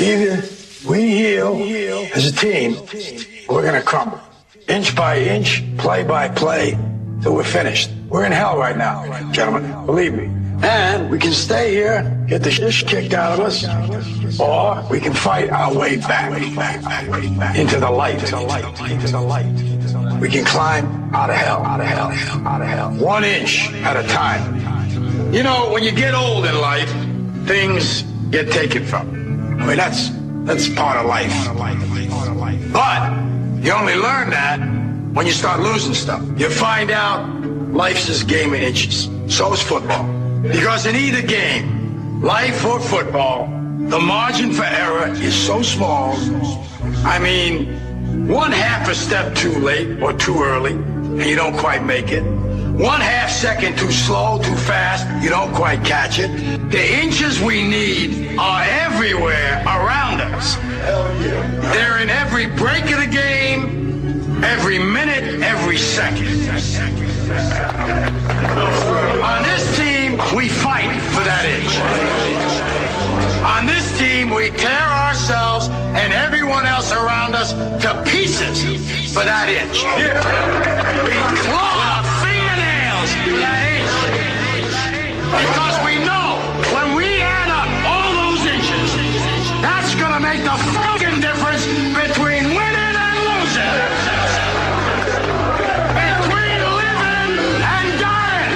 Either we heal as a team, or we're going to crumble. Inch by inch, play by play, till we're finished. We're in hell right now, gentlemen, believe me. And we can stay here, get the shit kicked out of us, or we can fight our way back into the light. We can climb out of hell. 1 inch at a time. You know, when you get old in life, things get taken from you. I mean, that's part of life. But you only learn that when you start losing stuff. You find out life's this game of inches. So is football. Because in either game, life or football, the margin for error is so small. I mean, 1/2 a step too late or too early, and you don't quite make it. 1/2 second too slow, too fast, you don't quite catch it. The inches we need are everywhere around us. They're in every break of the game, every minute, every second. On this team, we fight for that inch. On this team, we tear ourselves and everyone else around us to pieces for that inch. We claw our fingernails for that inch. Because we know when we add up all those inches, that's going to make the fucking difference between winning and losing. Between living and dying.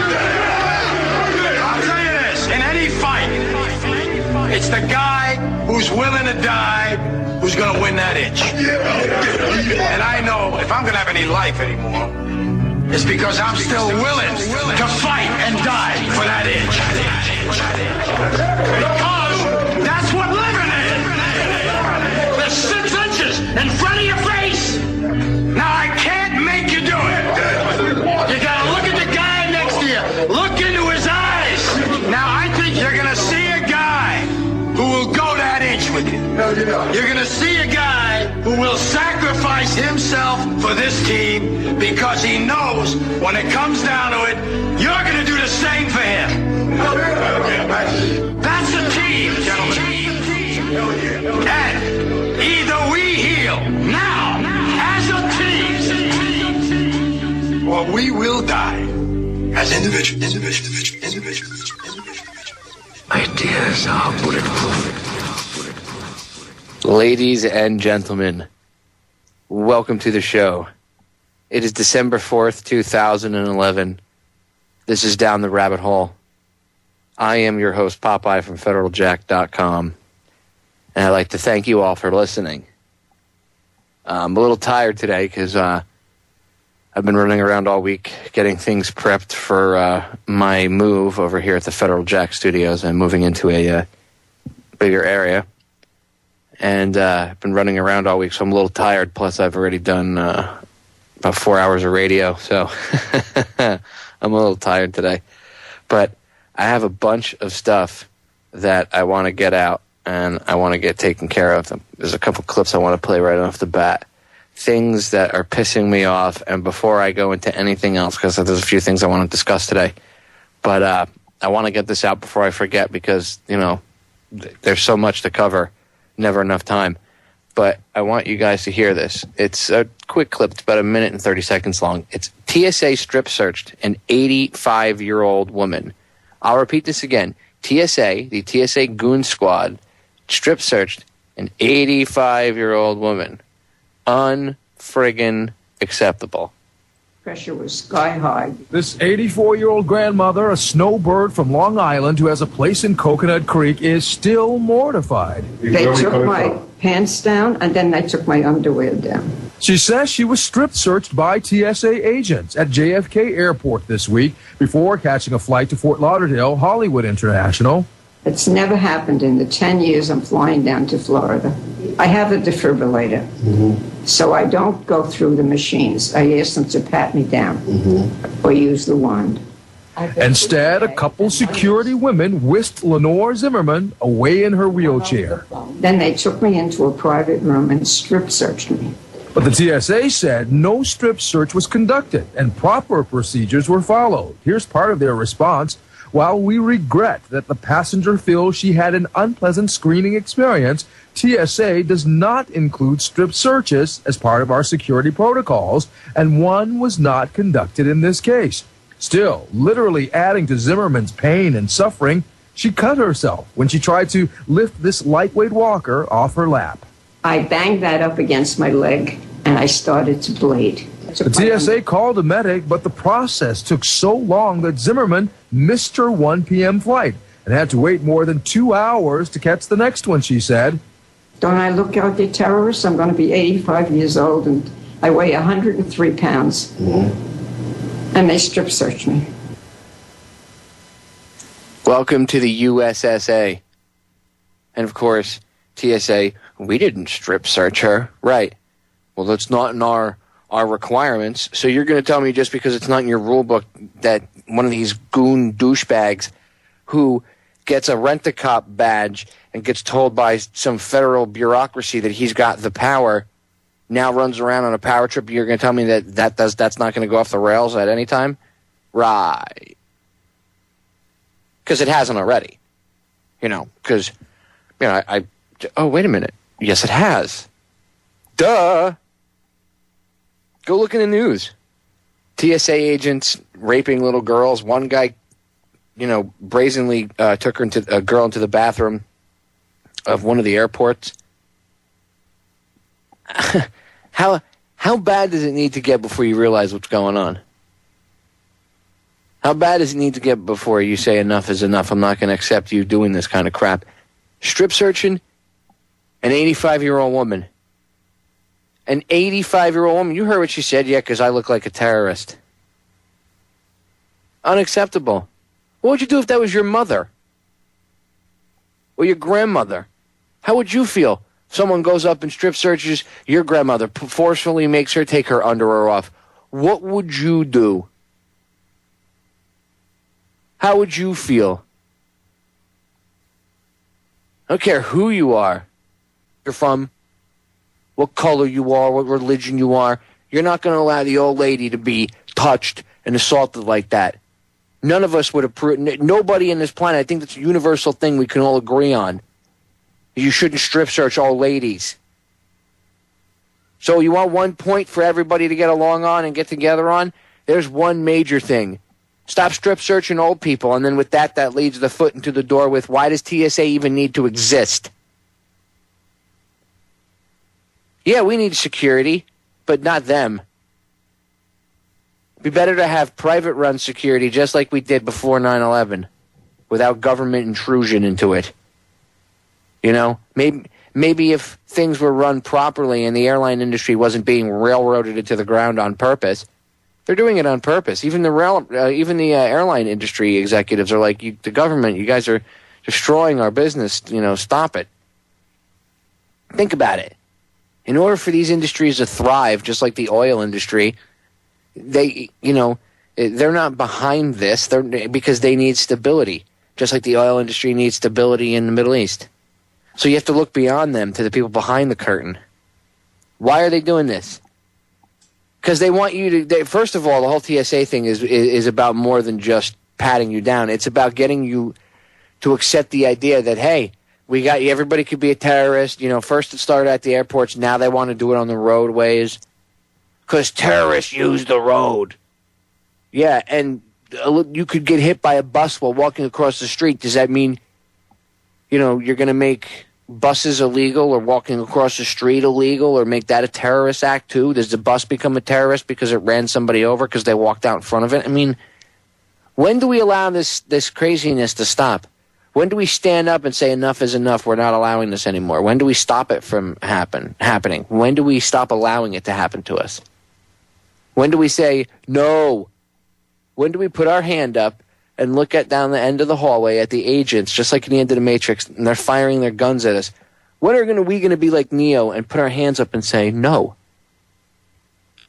I'll tell you this, in any fight, it's the guy who's willing to die who's going to win that inch. And I know if I'm going to have any life anymore, it's because I'm still willing to fight and die for that inch. Because that's what living is. There's 6 inches in front of your face. Now I can't make you do it. You got to look at the guy next to you. Look into his eyes. Now I think you're going to see a guy who will go that inch with you. You're going to see a guy who will sacrifice himself for this team because he knows when it comes down to it, you're going to do the same for him. That's a team, gentlemen. And either we heal now as a team, or we will die as individuals. Ideas are bulletproof. Ladies and gentlemen, welcome to the show. It is December 4th, 2011. This is Down the Rabbit Hole. I am your host, Popeye from FederalJack.com. And I'd like to thank you all for listening. I'm a little tired today because I've been running around all week getting things prepped for my move over here at the Federal Jack Studios. I'm moving into a bigger area. And I've been running around all week, so I'm a little tired. Plus, I've already done about 4 hours of radio, so I'm a little tired today. But I have a bunch of stuff that I want to get out, and I want to get taken care of. There's a couple clips I want to play right off the bat. Things that are pissing me off, and before I go into anything else, because there's a few things I want to discuss today. But I want to get this out before I forget because, you know, there's so much to cover. Never enough time. But I want you guys to hear this. It's a quick clip. It's about 1 minute and 30 seconds long. It's TSA strip searched an 85-year-old woman. I'll repeat this again. TSA, the TSA Goon Squad, strip searched an 85-year-old woman. Unfriggin' acceptable. Pressure was sky high. This 84-year-old grandmother, a snowbird from Long Island who has a place in Coconut Creek, is still mortified. They took my pants down, and then they took my underwear down. She says she was strip searched by TSA agents at JFK Airport this week before catching a flight to Fort Lauderdale, Hollywood International. It's never happened in the 10 years I'm flying down to Florida. I have a defibrillator, so I don't go through the machines. I ask them to pat me down or use the wand. Instead, a couple security women whisked Lenore Zimmerman away in her wheelchair. Then they took me into a private room and strip searched me. But the TSA said no strip search was conducted and proper procedures were followed. Here's part of their response. While we regret that the passenger feels she had an unpleasant screening experience, TSA does not include strip searches as part of our security protocols, and one was not conducted in this case. Still, literally adding to Zimmerman's pain and suffering, she cut herself when she tried to lift this lightweight walker off her lap. I banged that up against my leg, and I started to bleed. The TSA called a medic, but the process took so long that Zimmerman missed her 1 p.m. flight and had to wait more than 2 hours to catch the next one, she said. Don't I look like a terrorist? I'm going to be 85 years old, and I weigh 103 pounds. And they strip searched me. Welcome to the USSA. And of course, TSA, we didn't strip search her. Right. Well, that's not in our requirements. So you're going to tell me just because it's not in your rule book that one of these goon douchebags who gets a rent-a-cop badge and gets told by some federal bureaucracy that he's got the power, now runs around on a power trip, you're going to tell me that's not going to go off the rails at any time? Right. Because it hasn't already. Because, oh, wait a minute. Yes, it has. Duh. Go look in the news. TSA agents raping little girls. One guy, brazenly took a girl into the bathroom of one of the airports. How bad does it need to get before you realize what's going on? How bad does it need to get before you say enough is enough? I'm not going to accept you doing this kind of crap. Strip searching an 85-year-old woman. An 85-year-old woman. You heard what she said, yeah, because I look like a terrorist. Unacceptable. What would you do if that was your mother? Or your grandmother? How would you feel? Someone goes up and strip searches your grandmother, forcefully makes her take her underwear off. What would you do? How would you feel? I don't care who you are. You're from, what color you are, what religion you are. You're not going to allow the old lady to be touched and assaulted like that. None of us would approve. Nobody in this planet. I think that's a universal thing we can all agree on. You shouldn't strip search all ladies. So you want 1 point for everybody to get along on and get together on? There's one major thing. Stop strip searching old people. And then with that leads the foot into the door with, why does TSA even need to exist? Yeah, we need security, but not them. It'd be better to have private-run security just like we did before 9/11, without government intrusion into it. Maybe if things were run properly and the airline industry wasn't being railroaded into the ground on purpose, they're doing it on purpose. Even the airline industry executives are like, the government, you guys are destroying our business. Stop it. Think about it. In order for these industries to thrive, just like the oil industry, they're not behind this. Because they need stability, just like the oil industry needs stability in the Middle East. So you have to look beyond them to the people behind the curtain. Why are they doing this? Because they want you to. First of all, the whole TSA thing is about more than just patting you down. It's about getting you to accept the idea that, hey, we got you. Everybody could be a terrorist. First it started at the airports. Now they want to do it on the roadways because terrorists use the road. Yeah, and you could get hit by a bus while walking across the street. Does that mean, you're going to make buses illegal or walking across the street illegal or make that a terrorist act too? Does the bus become a terrorist because it ran somebody over because they walked out in front of it? I mean, when do we allow this craziness to stop? When do we stand up and say enough is enough? We're not allowing this anymore. When do we stop it from happening? When do we stop allowing it to happen to us? When do we say no? When do we put our hand up and look down the end of the hallway at the agents, just like in the end of the Matrix, and they're firing their guns at us? When are we going to be like Neo and put our hands up and say no?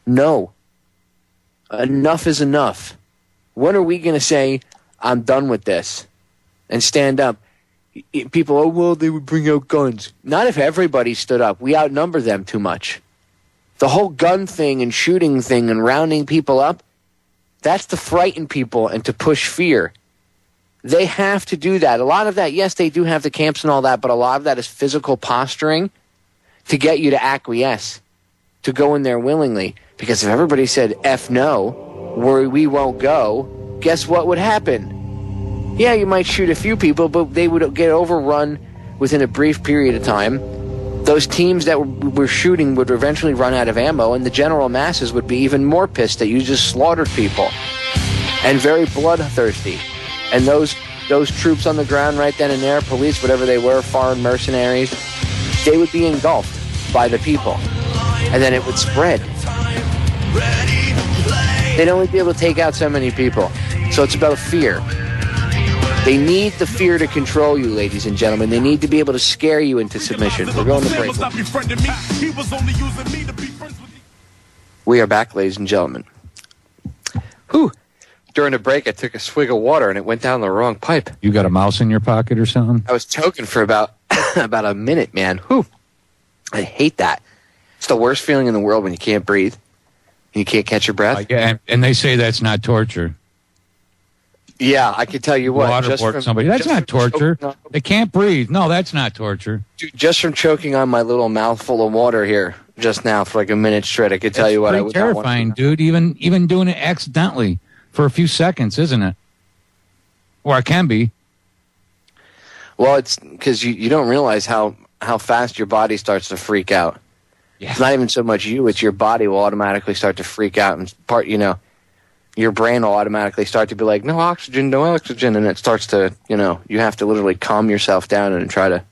No. Enough is enough. When are we going to say, I'm done with this? And stand up. People, they would bring out guns. Not if everybody stood up. We outnumber them too much. The whole gun thing and shooting thing and rounding people up, that's to frighten people and to push fear. They have to do that. A lot of that, yes, they do have the camps and all that, but a lot of that is physical posturing to get you to acquiesce, to go in there willingly. Because if everybody said, F no, we won't go, guess what would happen? Yeah, you might shoot a few people, but they would get overrun within a brief period of time. Those teams that were shooting would eventually run out of ammo, and the general masses would be even more pissed that you just slaughtered people. And very bloodthirsty. And those troops on the ground right then and there, police, whatever they were, foreign mercenaries, they would be engulfed by the people. And then it would spread. They'd only be able to take out so many people. So it's about fear. They need the fear to control you, ladies and gentlemen. They need to be able to scare you into submission. We're going to break. We are back, ladies and gentlemen. Whew. During the break, I took a swig of water, and it went down the wrong pipe. You got a mouse in your pocket or something? I was choking for about a minute, man. Whew. I hate that. It's the worst feeling in the world when you can't breathe and you can't catch your breath. Yeah, and they say that's not torture. Yeah, I can tell you what. Waterboard somebody. That's not torture. They can't breathe. No, that's not torture. Dude, just from choking on my little mouthful of water here just now for like a minute straight, I could tell you what. I would terrifying, dude. Even doing it accidentally for a few seconds, isn't it? Or it can be. Well, it's because you don't realize how fast your body starts to freak out. Yeah. It's not even so much you; it's your body will automatically start to freak out, and your brain will automatically start to be like, no oxygen, and it starts to, you have to literally calm yourself down and try to.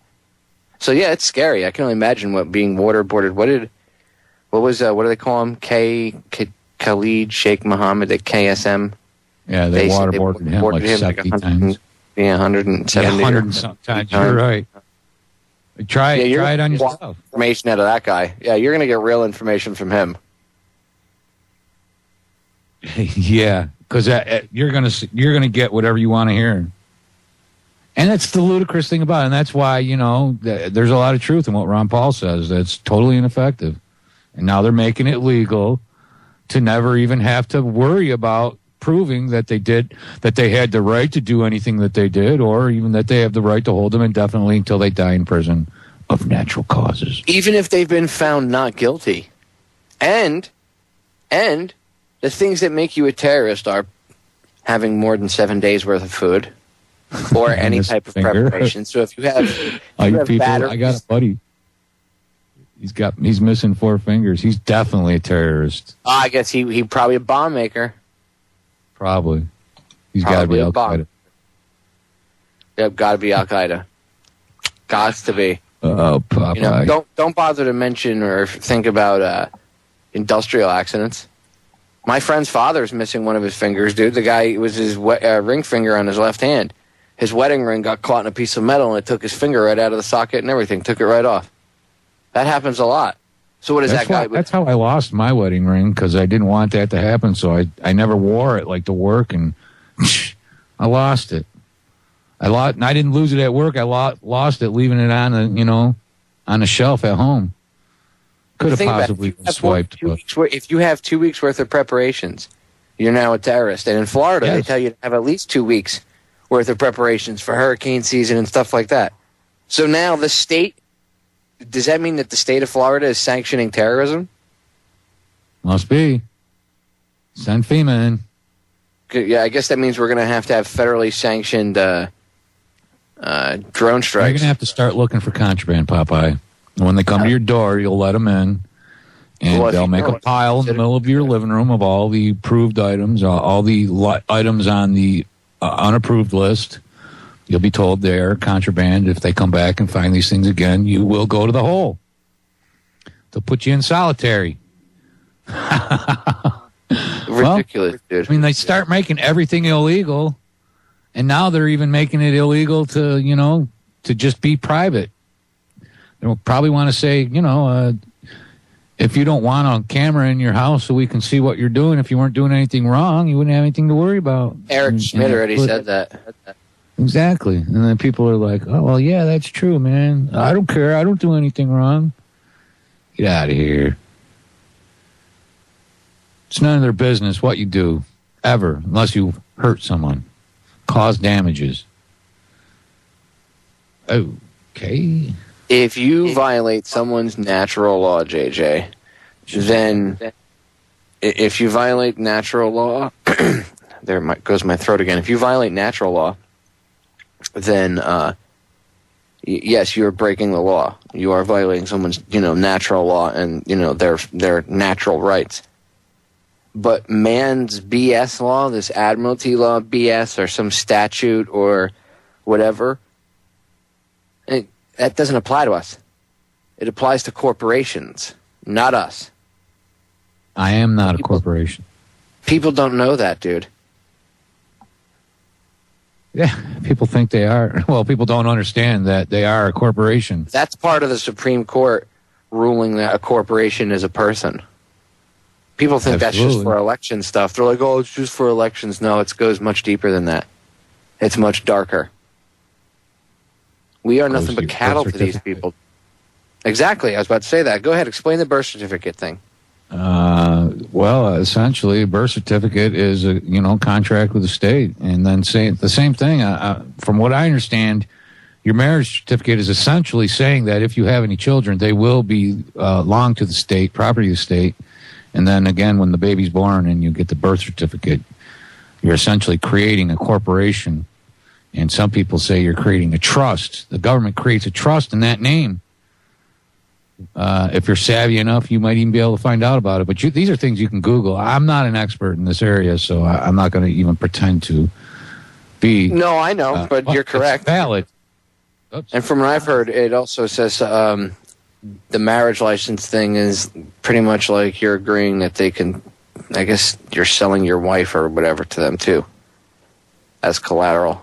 So yeah, it's scary. I can only imagine what being waterboarded. What do they call him? Khalid Sheikh Mohammed at KSM. Yeah, they waterboarded him like 70 times. Yeah, 170. Yeah, 100 sometimes. You're right. Try it on yourself. Information out of that guy. Yeah, you're going to get real information from him. Yeah, because you're gonna get whatever you want to hear, and that's the ludicrous thing about it. And that's why there's a lot of truth in what Ron Paul says. That's totally ineffective, and now they're making it legal to never even have to worry about proving that they had the right to do anything that they did, or even that they have the right to hold them indefinitely until they die in prison of natural causes, even if they've been found not guilty, and. The things that make you a terrorist are having more than 7 days worth of food or any type of preparation. So if you have, I got a buddy. He's missing 4 fingers. He's definitely a terrorist. I guess he probably a bomb maker. Probably. He's got to be Al Qaeda. Yep, got to be Al Qaeda. Gots to be. Oh, Popeye. Don't bother to mention or think about industrial accidents. My friend's father's missing one of his fingers, dude. The guy, it was his ring finger on his left hand. His wedding ring got caught in a piece of metal, and it took his finger right out of the socket and everything. Took it right off. That happens a lot. So what is that guy? That's how I lost my wedding ring, because I didn't want that to happen. So I never wore it to work, and I lost it. I didn't lose it at work. I lost it leaving it on the shelf at home. Could have possibly been swiped. If you have 2 weeks worth of preparations, you're now a terrorist. And in Florida, They tell you to have at least 2 weeks worth of preparations for hurricane season and stuff like that. So now the state, does that mean that the state of Florida is sanctioning terrorism? Must be. Send FEMA in. Yeah, I guess that means we're going to have federally sanctioned drone strikes. You're going to have to start looking for contraband, Popeye. When they come to your door, you'll let them in, and they'll make a pile in the middle of your living room of all the approved items, all the items on the unapproved list. You'll be told they're contraband. If they come back and find these things again, you will go to the hole. They'll put you in solitary. Ridiculous, dude. I mean, they start making everything illegal, and now they're even making it illegal to just be private. They'll probably want to say, if you don't want a camera in your house so we can see what you're doing, if you weren't doing anything wrong, you wouldn't have anything to worry about. Eric Schmidt already said that. Exactly. And then people are like, oh, well, yeah, that's true, man. I don't care. I don't do anything wrong. Get out of here. It's none of their business what you do, ever, unless you hurt someone. cause damages. Okay. If you violate someone's natural law, JJ, then if you violate natural law, goes my throat again. If you violate natural law, then yes, you're breaking the law. You are violating someone's, natural law and, their natural rights. But man's BS law, this admiralty law BS or some statute or whatever, that doesn't apply to us. It applies to corporations, not us. I am not a corporation. People don't know that, dude. Yeah, people think they are. Well, people don't understand that they are a corporation. That's part of the Supreme Court ruling that a corporation is a person. People think That's just for election stuff. They're like, oh, it's just for elections. No, it goes much deeper than that. It's much darker. We are nothing but cattle to these people. Exactly. I was about to say that. Go ahead. Explain the birth certificate thing. Well, essentially, a birth certificate is a contract with the state, and then saying the same thing. From what I understand, your marriage certificate is essentially saying that if you have any children, they will belong to the state, property of the state. And then again, when the baby's born and you get the birth certificate, you're essentially creating a corporation. And some people say you're creating a trust. The government creates a trust in that name. If you're savvy enough, you might even be able to find out about it. But these are things you can Google. I'm not an expert in this area, so I'm not going to even pretend to be. No, I know, but you're correct. It's valid. Oops. And from what I've heard, it also says the marriage license thing is pretty much like you're agreeing that they can, I guess you're selling your wife or whatever to them too, as collateral.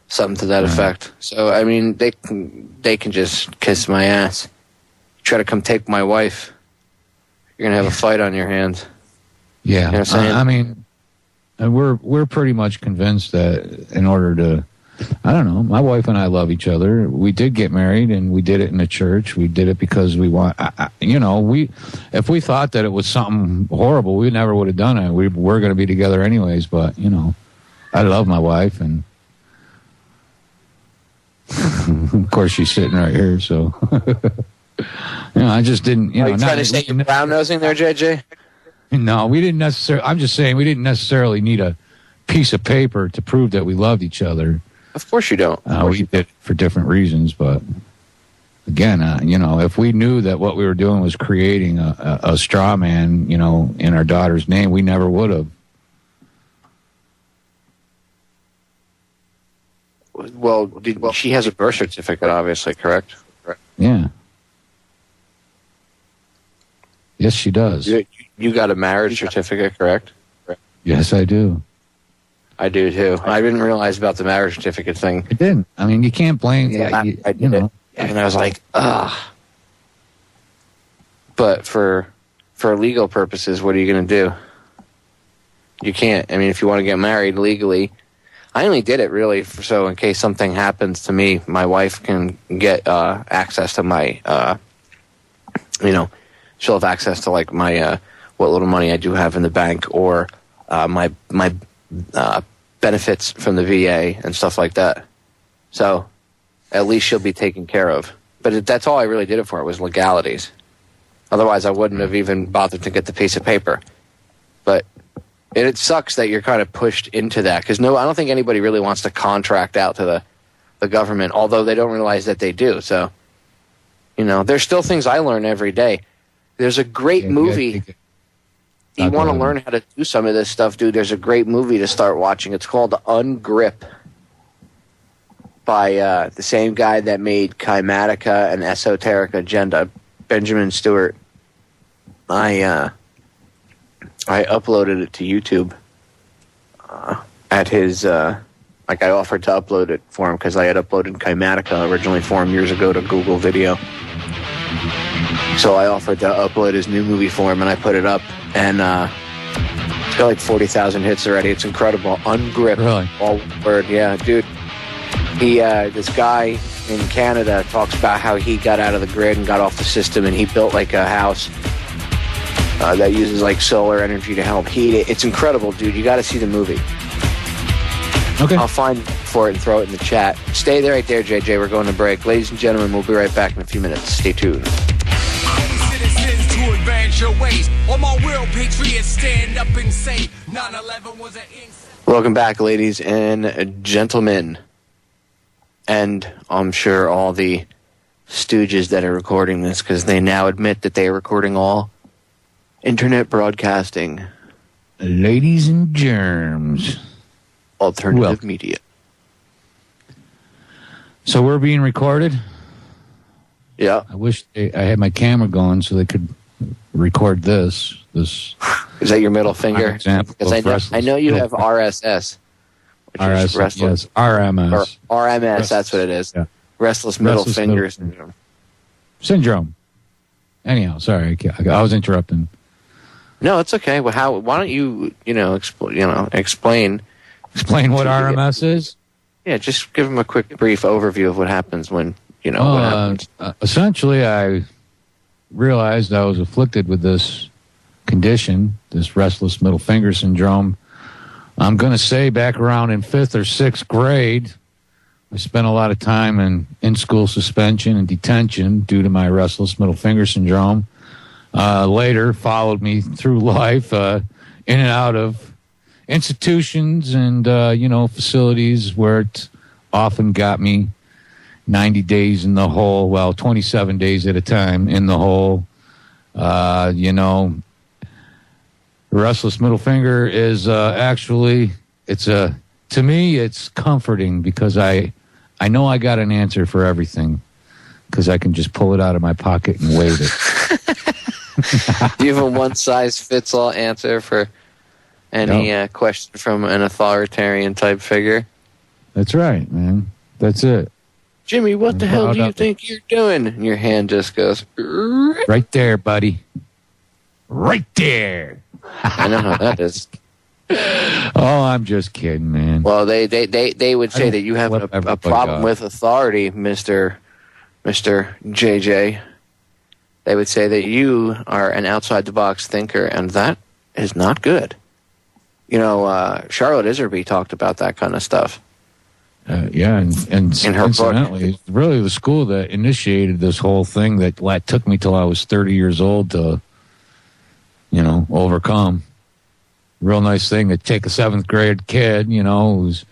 Something to that effect. So, I mean, they can just kiss my ass. Try to come take my wife. You're going to have a fight on your hands. Yeah. You know what I'm saying? I mean, we're pretty much convinced that in order to, I don't know, my wife and I love each other. We did get married, and we did it in the church. We did it because we want, if we thought that it was something horrible, we never would have done it. We're going to be together anyways, but, I love my wife, and of course, she's sitting right here, so I just didn't. Are you trying to say you're brown nosing there, JJ? No, we didn't necessarily. I'm just saying we didn't necessarily need a piece of paper to prove that we loved each other. Of course you don't. We did it for different reasons, but again, if we knew that what we were doing was creating a straw man, in our daughter's name, we never would have. Well, she has a birth certificate, obviously, correct? Yeah. Yes, she does. You got a marriage certificate, correct? Yes, I do. I do, too. I didn't realize about the marriage certificate thing. I didn't. I mean, you can't blame... Yeah, I did it. And I was like, ugh. But for legal purposes, what are you going to do? You can't. I mean, if you want to get married legally... I only did it really so in case something happens to me, my wife can get access to my, she'll have access to like my what little money I do have in the bank or my benefits from the VA and stuff like that. So at least she'll be taken care of. But that's all I really did it for. It was legalities. Otherwise, I wouldn't have even bothered to get the piece of paper. But it sucks that you're kind of pushed into that because I don't think anybody really wants to contract out to the government, although they don't realize that they do. So, there's still things I learn every day. There's a great movie. You want to learn how to do some of this stuff, dude. There's a great movie to start watching. It's called Ungrip by the same guy that made Kymatica and Esoteric Agenda, Benjamin Stewart. I uploaded it to YouTube at his, I offered to upload it for him because I had uploaded Kymatica originally for him years ago to Google Video. So I offered to upload his new movie for him, and I put it up, and it's got like 40,000 hits already. It's incredible. Ungrip. Really? All word. Yeah, dude. This guy in Canada talks about how he got out of the grid and got off the system, and he built like a house that uses like solar energy to help heat it. It's incredible, dude. You got to see the movie. Okay. I'll find for it and throw it in the chat. Stay there right there, JJ. We're going to break. Ladies and gentlemen, we'll be right back in a few minutes. Stay tuned. Citizens to advance your ways. All my real patriots stand up and say 9/11 was an Welcome back, ladies and gentlemen. And I'm sure all the stooges that are recording this, because they now admit that they are recording all internet broadcasting. Ladies and germs. Alternative media. So we're being recorded? Yeah. I wish I had my camera going so they could record this. Is that your middle finger? Because I know you have RSS. RSS, yes. RMS. Or RMS, that's what it is. Yeah. Restless middle finger syndrome. Syndrome. Anyhow, sorry, I was interrupting. No, it's okay. Well, why don't you, explain what RMS is? Yeah, just give them a quick, brief overview of what happens when, what happens. Essentially, I realized I was afflicted with this condition, this restless middle finger syndrome. I'm going to say back around in 5th or 6th grade, I spent a lot of time in school suspension and detention due to my restless middle finger syndrome. Later, followed me through life, in and out of institutions and, facilities where it often got me 90 days in the hole, 27 days at a time in the hole. Restless middle finger is actually, to me, it's comforting because I know I got an answer for everything because I can just pull it out of my pocket and wave it. Do you have a one-size-fits-all answer for any question from an authoritarian type figure? That's right, man. That's it. Jimmy, what the hell do you think you're doing? And your hand just goes... Right there, buddy. Right there. I know how that is. Oh, I'm just kidding, man. Well, they would say that you have a problem with authority, Mr. JJ. They would say that you are an outside-the-box thinker, and that is not good. Charlotte Iserby talked about that kind of stuff. And in her incidentally, it's really the school that initiated this whole thing that took me till I was 30 years old to, overcome. Real nice thing to take a 7th grade kid, who's,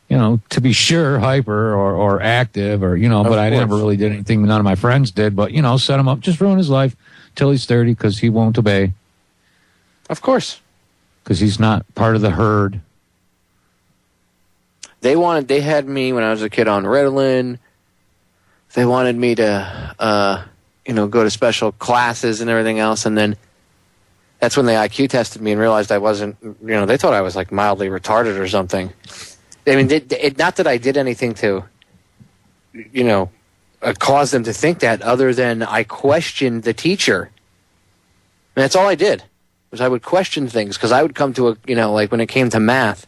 to be sure, hyper or active or, but I never really did anything none of my friends did, but, set him up, just ruin his life till he's 30 because he won't obey. Of course. Because he's not part of the herd. They had me when I was a kid on Ritalin. They wanted me to, go to special classes and everything else. And then that's when they IQ tested me and realized I wasn't, they thought I was like mildly retarded or something. I mean, not that I did anything to, cause them to think that other than I questioned the teacher. And that's all I did was I would question things because I would come to like when it came to math,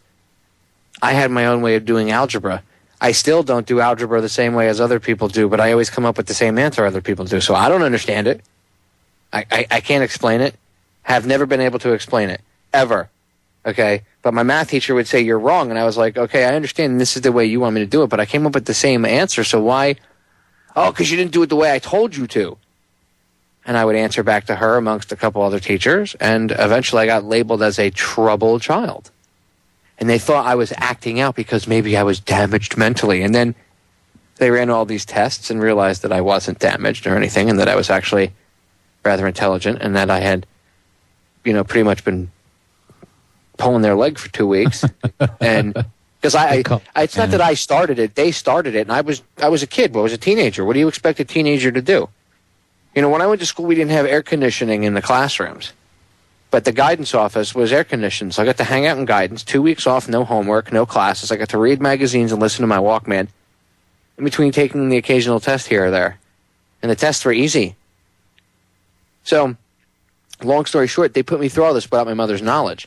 I had my own way of doing algebra. I still don't do algebra the same way as other people do, but I always come up with the same answer other people do. So I don't understand it. I can't explain it. Have never been able to explain it, ever. Okay? But my math teacher would say, you're wrong. And I was like, okay, I understand this is the way you want me to do it, but I came up with the same answer, so why? Oh, because you didn't do it the way I told you to. And I would answer back to her amongst a couple other teachers, and eventually I got labeled as a troubled child. And they thought I was acting out because maybe I was damaged mentally. And then they ran all these tests and realized that I wasn't damaged or anything, and that I was actually rather intelligent, and that I had, pretty much been pulling their leg for 2 weeks. And because it's not that I started it, they started it, and I was a kid, but I was a teenager. What do you expect a teenager to do? When I went to school, we didn't have air conditioning in the classrooms. But the guidance office was air conditioned, so I got to hang out in guidance, 2 weeks off, no homework, no classes. I got to read magazines and listen to my Walkman in between taking the occasional test here or there. And the tests were easy. So, long story short, they put me through all this without my mother's knowledge.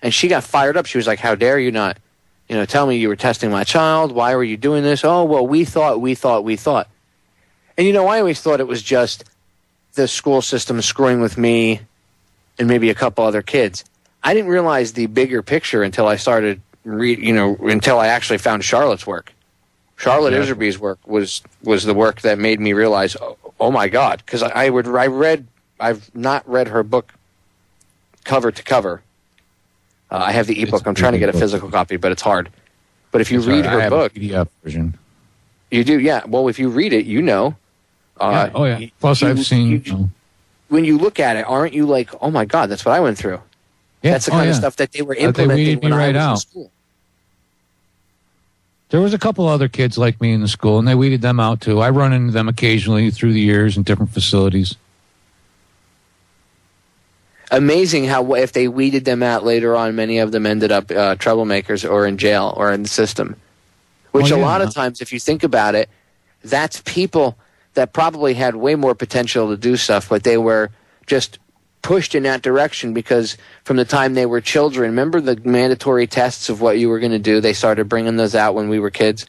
And she got fired up. She was like, how dare you not, tell me you were testing my child? Why were you doing this? Oh, well, we thought. And I always thought it was just the school system screwing with me and maybe a couple other kids. I didn't realize the bigger picture until I started read, until I actually found Charlotte's work. Charlotte Iserby's work was the work that made me realize, oh my God, because I've not read her book cover to cover. I have the ebook. I'm trying to get a physical copy, but it's hard. But if you read her book, PDF version. You do, yeah. Well, if you read it, Plus, I've seen. When you look at it, aren't you like, oh my God, that's what I went through? Yeah. That's the kind of stuff that they were implementing when I was in school. There was a couple other kids like me in the school, and they weeded them out too. I run into them occasionally through the years in different facilities. Amazing how if they weeded them out later on, many of them ended up troublemakers or in jail or in the system. Which a lot of times, if you think about it, that's people that probably had way more potential to do stuff, but they were just pushed in that direction because from the time they were children, remember the mandatory tests of what you were going to do? They started bringing those out when we were kids.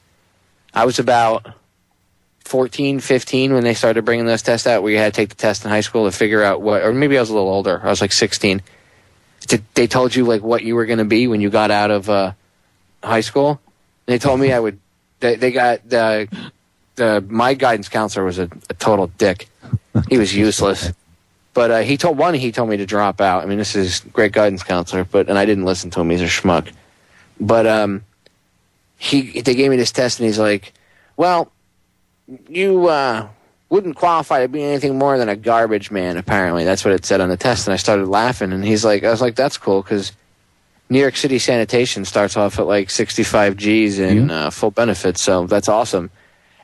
I was about 14, 15 when they started bringing those tests out where you had to take the test in high school to figure out what, or maybe I was a little older. I was like 16. They told you like what you were going to be when you got out of high school. And they told me I would, they got, my guidance counselor was a total dick. He was useless. But he told me to drop out. I mean, this is great guidance counselor, and I didn't listen to him. He's a schmuck. But they gave me this test, and he's like, "Well, you wouldn't qualify to be anything more than a garbage man." Apparently, that's what it said on the test. And I started laughing, and I was like, "That's cool," because New York City sanitation starts off at like 65 G's in full benefits, so that's awesome.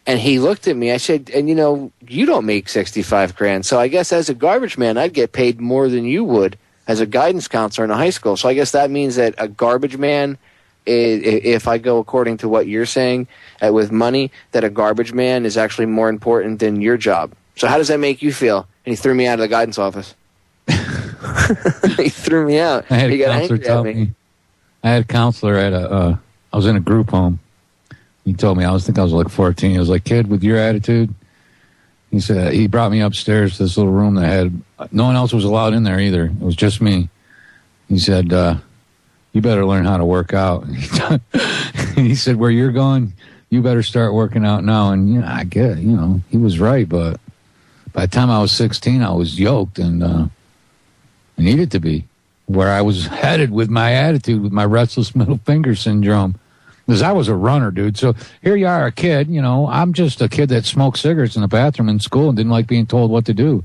And he looked at me. I said, and you don't make 65 grand. So I guess as a garbage man, I'd get paid more than you would as a guidance counselor in a high school. So I guess that means that a garbage man, if I go according to what you're saying, with money, that a garbage man is actually more important than your job. So how does that make you feel? And he threw me out of the guidance office. He threw me out. He got angry at me. I had a counselor at I was in a group home. He told me, I was like 14. He was like, "Kid, with your attitude," he said, he brought me upstairs to this little room that had, no one else was allowed in there either. It was just me. He said, "You better learn how to work out." He said, "Where you're going, you better start working out now." And I get, he was right. But by the time I was 16, I was yoked and I needed to be where I was headed with my attitude, with my restless middle finger syndrome. Because I was a runner, dude. So here you are, a kid, I'm just a kid that smoked cigarettes in the bathroom in school and didn't like being told what to do.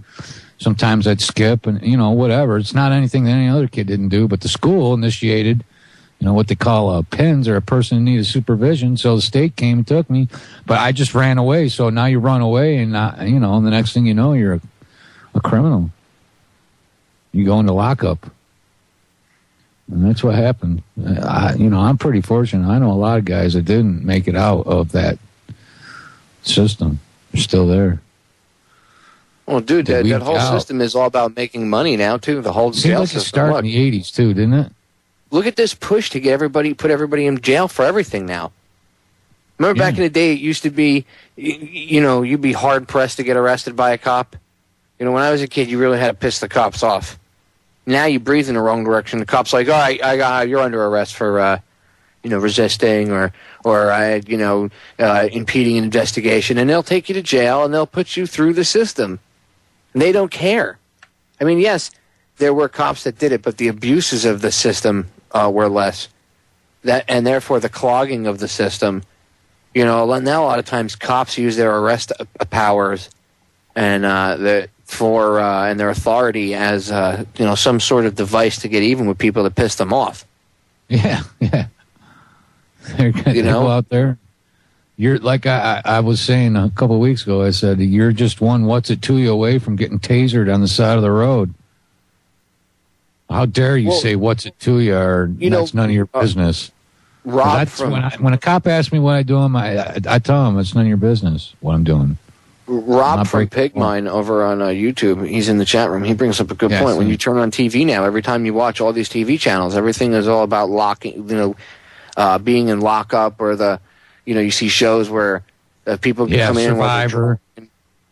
Sometimes I'd skip and, whatever. It's not anything that any other kid didn't do, but the school initiated, what they call PINs, or a person in need of supervision. So the state came and took me, but I just ran away. So now you run away and, the next thing you know, you're a criminal. You go into lockup. And that's what happened. I'm pretty fortunate. I know a lot of guys that didn't make it out of that system. They're still there. Well, dude, that whole system is all about making money now, too. The whole jail system. It started in the 80s, too, didn't it? Look at this push to get put everybody in jail for everything now. Remember back in the day, it used to be, you'd be hard-pressed to get arrested by a cop. When I was a kid, you really had to piss the cops off. Now you breathe in the wrong direction. The cop's like, "All right, you're under arrest for, resisting or impeding an investigation," and they'll take you to jail and they'll put you through the system. And they don't care. I mean, yes, there were cops that did it, but the abuses of the system were less. And therefore, the clogging of the system. Now a lot of times cops use their arrest powers and and their authority as some sort of device to get even with people to piss them off. Yeah. They go out there. You're like I was saying a couple of weeks ago. I said you're just one what's it to you away from getting tasered on the side of the road. How dare you say what's it to you, or that's none of your business. Rob, when a cop asks me what I do, I tell him it's none of your business what I'm doing. Rob from Pigmine over on YouTube, he's in the chat room. He brings up a good point. When you turn on TV now, every time you watch all these TV channels, everything is all about locking, being in lockup, or you see shows where people come in. Survivor.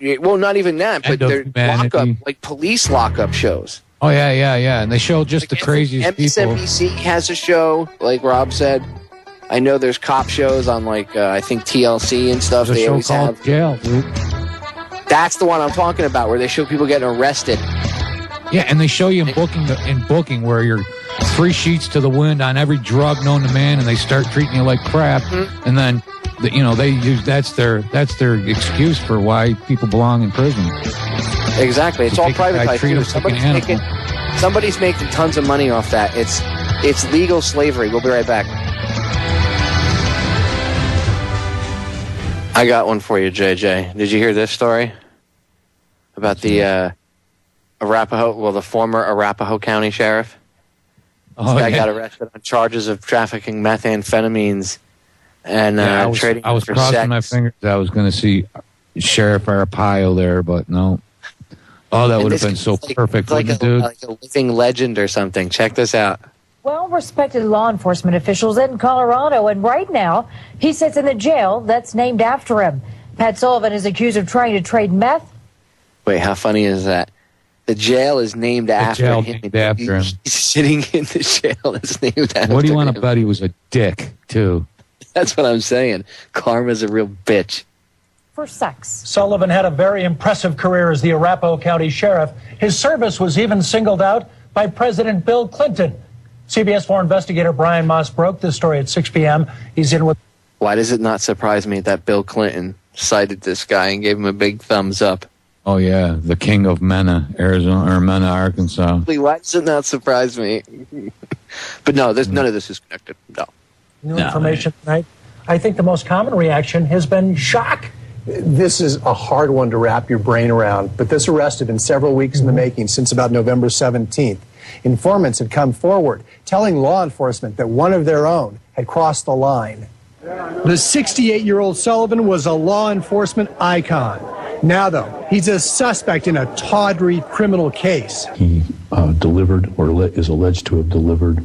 Well, not even that, but they're lockup, like police lockup shows. Oh yeah, and they show just the craziest people. MSNBC has a show, like Rob said. I know there's cop shows on like I think TLC and stuff. There's a They show always called have. Jail, dude. That's the one I'm talking about, where they show people getting arrested. Yeah, and they show you in booking where you're 3 sheets to the wind on every drug known to man, and they start treating you like crap, and then they use that's their excuse for why people belong in prison. Exactly, it's So all take a guy, privatized. treat him Too. like an animal. Somebody's making tons of money off that. It's legal slavery. We'll be right back. I got one for you, JJ. Did you hear this story about the the former Arapahoe County sheriff? Oh, This guy yeah. got arrested on charges of trafficking methamphetamines and trading I was for crossing sex. my fingers. I was going to see Sheriff Arapahoe there, but no. Oh, that And would have this been so guy's perfect, like wouldn't it, dude? like a living legend or something. Check this out. Well-respected law enforcement officials in Colorado, and right now he sits in the jail that's named after him. Pat Sullivan is accused of trying to trade meth. Wait, how funny is that? The jail is named after jail him. named after him. He's sitting in the jail that's named after him. What do you want to bet he was a dick, too? That's what I'm saying. Karma's a real bitch. For sex. Sullivan had a very impressive career as the Arapahoe County Sheriff. His service was even singled out by President Bill Clinton. CBS 4 investigator Brian Moss broke this story at 6 p.m. He's in with... Why does it not surprise me that Bill Clinton cited this guy and gave him a big thumbs up? Oh, yeah, the king of Mena, Mena, Arkansas. Why does it not surprise me? But no, none of this is connected. No. New information tonight. I think the most common reaction has been shock. This is a hard one to wrap your brain around, but this arrest had been several weeks in the making since about November 17th. Informants had come forward telling law enforcement that one of their own had crossed the line. The 68-year-old Sullivan was a law enforcement icon. Now, though, he's a suspect in a tawdry criminal case. He delivered, or is alleged to have delivered,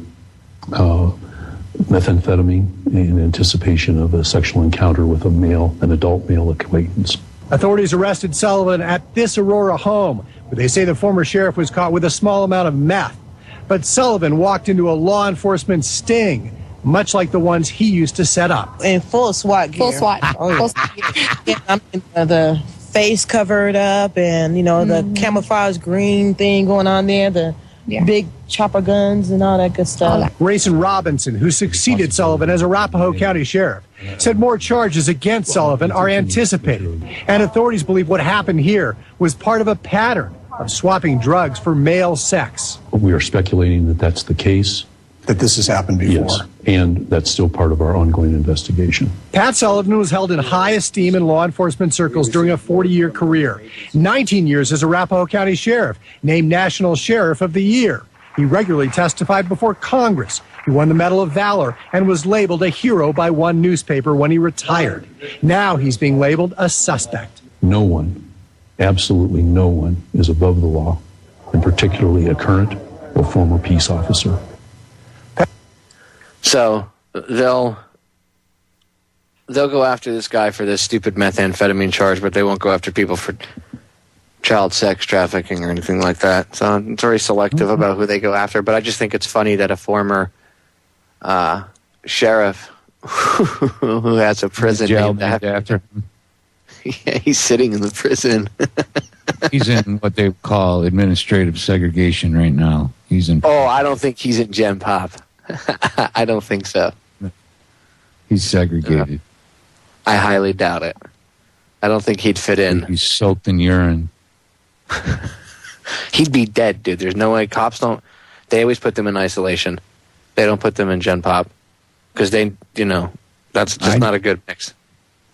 methamphetamine in anticipation of a sexual encounter with an adult male acquaintance. Authorities arrested Sullivan at this Aurora home, where they say the former sheriff was caught with a small amount of meth. But Sullivan walked into a law enforcement sting, much like the ones he used to set up. In full SWAT gear. Full SWAT. Oh, yeah. Full SWAT gear. Yeah, I mean, the face covered up and, the camouflage green thing going on there, the big chopper guns and all that good stuff. Grayson Robinson, who succeeded Sullivan as Arapahoe County Sheriff, said more charges against Sullivan are anticipated. And authorities believe what happened here was part of a pattern of swapping drugs for male sex. We are speculating that that's the case. That this has happened before. Yes, and that's still part of our ongoing investigation. Pat Sullivan was held in high esteem in law enforcement circles during a 40-year career. 19 years as Arapahoe County Sheriff, named National Sheriff of the Year. He regularly testified before Congress. He won the Medal of Valor and was labeled a hero by one newspaper when he retired. Now he's being labeled a suspect. No one, absolutely no one, is above the law, and particularly a current or former peace officer. So they'll go after this guy for this stupid methamphetamine charge, but they won't go after people for child sex trafficking or anything like that. So it's very selective about who they go after. But I just think it's funny that a former sheriff who has a prison named after him. Yeah, he's sitting in the prison. He's in what they call administrative segregation right now. He's in. Oh, I don't think he's in Gen Pop. I don't think so. He's segregated. I highly doubt it. I don't think he'd fit in. He's soaked in urine. He'd be dead, dude. There's no way. Cops don't. They always put them in isolation. They don't put them in Gen Pop because they, that's just not a good mix.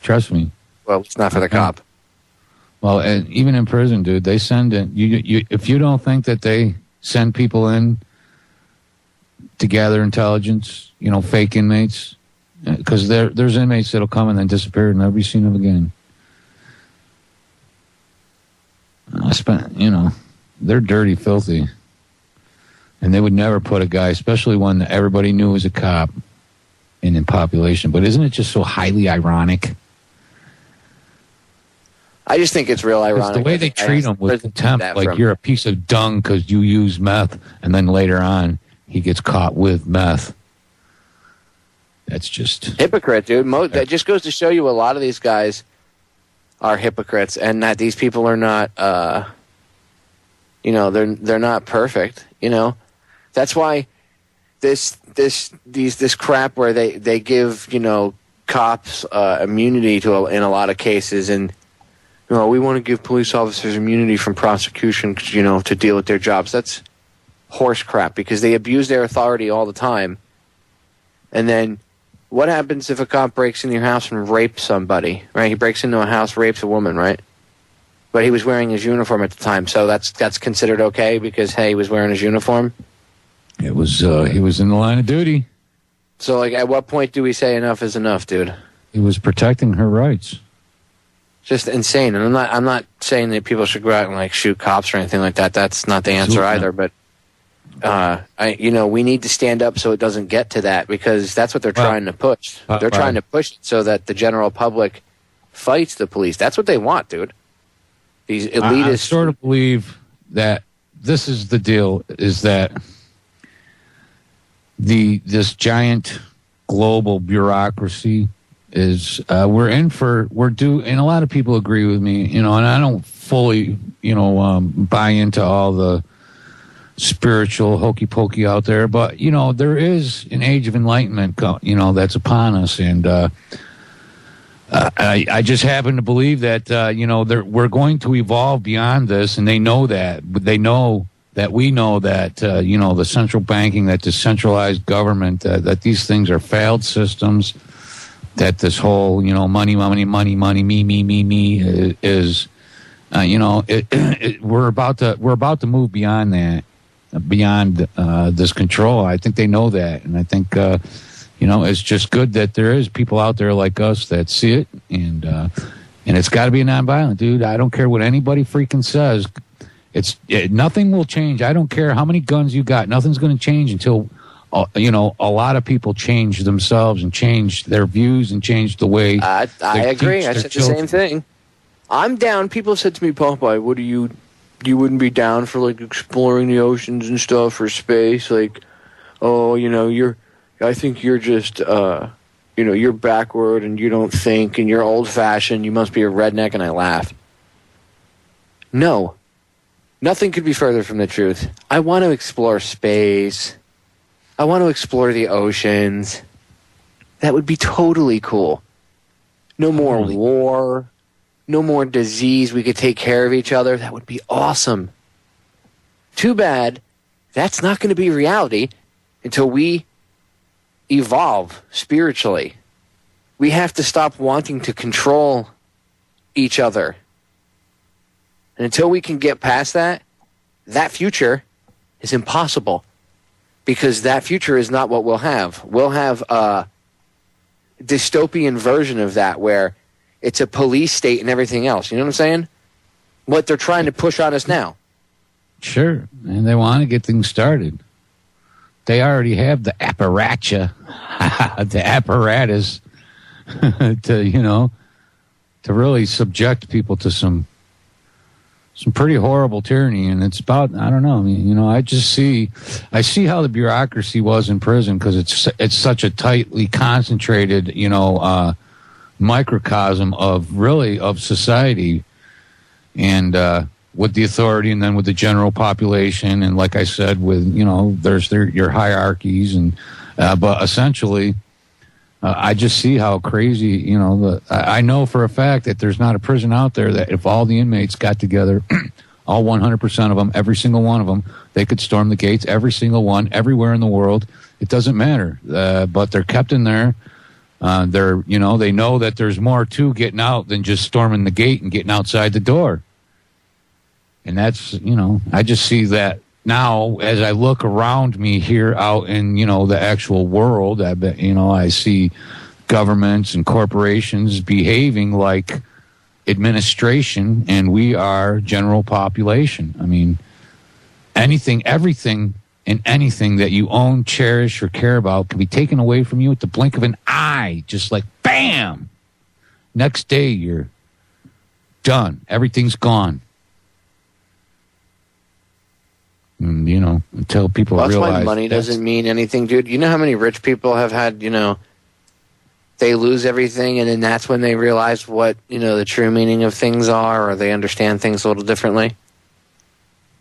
Trust me. Well, it's not for the cop. Well, and even in prison, dude, they send in. You if you don't think that they send people in to gather intelligence, fake inmates, because there's inmates that'll come and then disappear and never be seen of again. They're dirty, filthy, and they would never put a guy, especially one that everybody knew was a cop, in population. But isn't it just so highly ironic? I just think it's real ironic. The way they treat him with contempt, like you're a piece of dung because you use meth, and then later on he gets caught with meth. That's just hypocrite, dude. That just goes to show you a lot of these guys are hypocrites, and that these people are not, they're not perfect. That's why this crap where they give cops immunity in a lot of cases, and we want to give police officers immunity from prosecution, to deal with their jobs. That's horse crap, because they abuse their authority all the time. And then what happens if a cop breaks into your house and rapes somebody, right? He breaks into a house, rapes a woman, right? But he was wearing his uniform at the time, so that's considered okay because, hey, he was wearing his uniform? It was, he was in the line of duty. So, like, at what point do we say enough is enough, dude? He was protecting her rights. Just insane. And I'm not saying that people should go out and, like, shoot cops or anything like that. That's not the answer either, but we need to stand up so it doesn't get to that, because that's what they're trying to push. They're trying to push it so that the general public fights the police. That's what they want, dude. These elitists. I sort of believe that this is the deal: is that this giant global bureaucracy is we're due, and a lot of people agree with me, and I don't fully buy into all the spiritual hokey pokey out there, but there is an age of enlightenment that's upon us, and I just happen to believe that we're going to evolve beyond this, and they know that. But they know that we know that the central banking, that decentralized government, that these things are failed systems, that this whole money, me is we're about to move beyond that. Beyond this control. I think they know that, and I think it's just good that there is people out there like us that see it, and it's got to be nonviolent, dude. I don't care what anybody freaking says. Nothing will change. I don't care how many guns you got. Nothing's going to change until a lot of people change themselves and change their views and change the way. I agree. I said the same thing. I'm down. People said to me, Popeye, what are you? You wouldn't be down for, like, exploring the oceans and stuff, or space, like, I think you're just, you're backward and you don't think and you're old-fashioned, you must be a redneck, and I laughed. No. Nothing could be further from the truth. I want to explore space. I want to explore the oceans. That would be totally cool. No more war. No more disease. We could take care of each other. That would be awesome. Too bad that's not going to be reality until we evolve spiritually. We have to stop wanting to control each other. And until we can get past that, that future is impossible, because that future is not what we'll have. We'll have a dystopian version of that where it's a police state and everything else. You know what I'm saying? What they're trying to push on us now. Sure. And they want to get things started. They already have the apparatus to really subject people to some pretty horrible tyranny. And it's about, I don't know. I mean, I see how the bureaucracy was in prison, because it's such a tightly concentrated, microcosm of society, and with the authority, and then with the general population, and like I said, with there's your hierarchies, and but essentially I just see how crazy I know for a fact that there's not a prison out there that if all the inmates got together, all 100% of them, every single one of them, they could storm the gates, every single one, everywhere in the world. It doesn't matter, but they're kept in there. They know that there's more to getting out than just storming the gate and getting outside the door. And that's, I just see that now as I look around me here out in, the actual world. I see governments and corporations behaving like administration, and we are general population. I mean, everything and anything that you own, cherish, or care about can be taken away from you at the blink of an eye. Just like, bam! Next day, you're done. Everything's gone. And, until people That's realize... why money doesn't mean anything, dude. You know how many rich people have had, they lose everything, and then that's when they realize what, the true meaning of things are, or they understand things a little differently.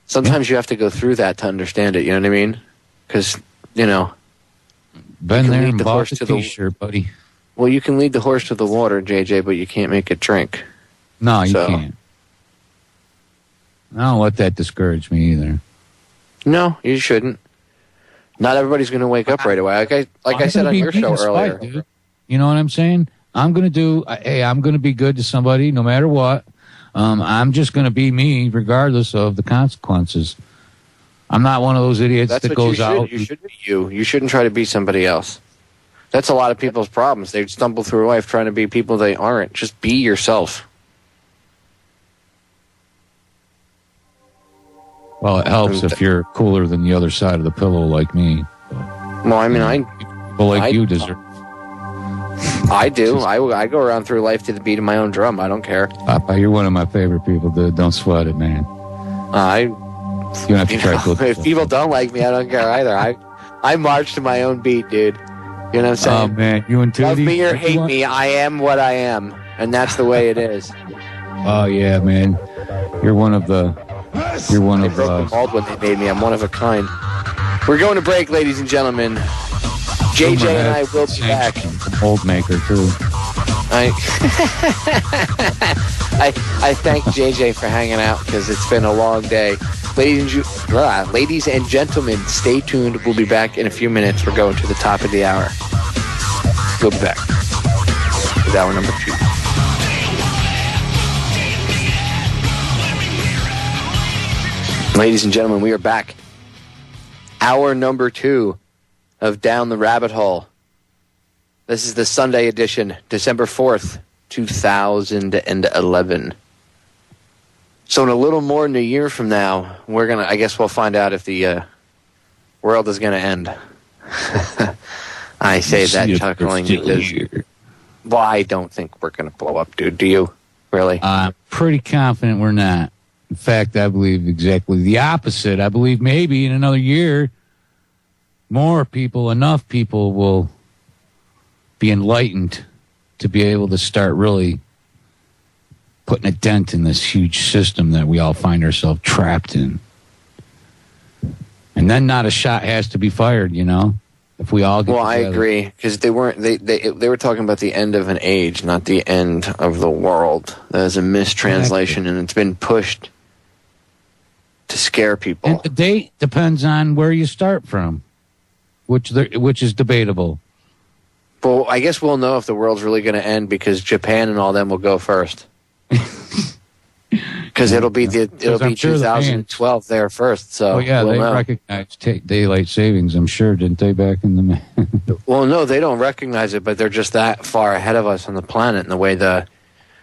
Sometimes you have to go through that to understand it, you know what I mean? Because, Been there and bought the T-shirt, buddy. Well, you can lead the horse to the water, JJ, but you can't make it drink. No, you can't. I don't let that discourage me either. No, you shouldn't. Not everybody's going to wake up right away. Like I said on your show earlier. Dude. You know what I'm saying? I'm going to be good to somebody no matter what. I'm just going to be me regardless of the consequences. I'm not one of those idiots that goes out. You should be you. You shouldn't try to be somebody else. That's a lot of people's problems. They stumble through life trying to be people they aren't. Just be yourself. Well, it helps if you're cooler than the other side of the pillow like me. Well, I mean, people like you deserve. I do. I go around through life to the beat of my own drum. I don't care. Papa, you're one of my favorite people, dude. Don't sweat it, man. You don't have to try to if people don't like me, I don't care either. I march to my own beat, dude. You know what I'm saying? Oh, man. You and Tootie? Love me or hate me, I am what I am. And that's the way it is. Oh, yeah, man. You're one of the... You're one of the mold when they made me. I'm one of a kind. We're going to break, ladies and gentlemen. JJ and I will be back. Mold maker too. I thank JJ for hanging out because it's been a long day. Ladies and gentlemen, stay tuned. We'll be back in a few minutes. We're going to the top of the hour. We'll be back with hour number 2. Ladies and gentlemen, we are back. Hour number 2 of Down the Rabbit Hole. This is the Sunday edition, December 4th, 2011. So in a little more than a year from now, I guess we'll find out if the world is going to end. I say that chuckling because, well, I don't think we're going to blow up, dude. Do you? Really? I'm pretty confident we're not. In fact, I believe exactly the opposite. I believe maybe in another year, enough people will be enlightened to be able to start really putting a dent in this huge system that we all find ourselves trapped in. And then not a shot has to be fired, if we all get together. I agree, because they were talking about the end of an age, not the end of the world. There's a mistranslation, and it's been pushed to scare people. And the date depends on where you start from, which is debatable. Well, I guess we'll know if the world's really going to end because Japan and all them will go first. Because it'll be 2012 there first. So they recognized daylight savings. I'm sure, didn't they, back in the? Well, no, they don't recognize it, but they're just that far ahead of us on the planet in the way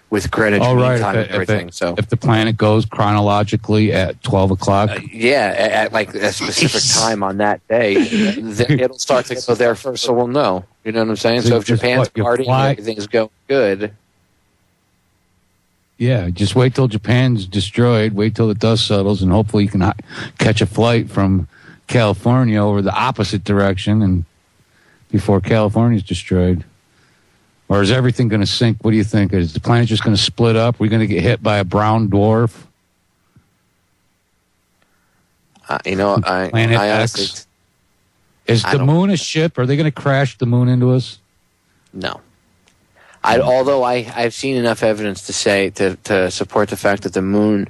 with Greenwich Mean Time and everything. So if the planet goes chronologically at 12 o'clock, at like a specific time on that day, it'll start to go there first. So we'll know. You know what I'm saying? So if Japan's partying and everything's going good. Yeah, just wait till Japan's destroyed, wait till the dust settles, and hopefully you can catch a flight from California over the opposite direction and before California's destroyed. Or is everything going to sink? What do you think? Is the planet just going to split up? We're going to get hit by a brown dwarf? I honestly... Is the moon a ship? Are they going to crash the moon into us? No. Although I've seen enough evidence to say to support the fact that the moon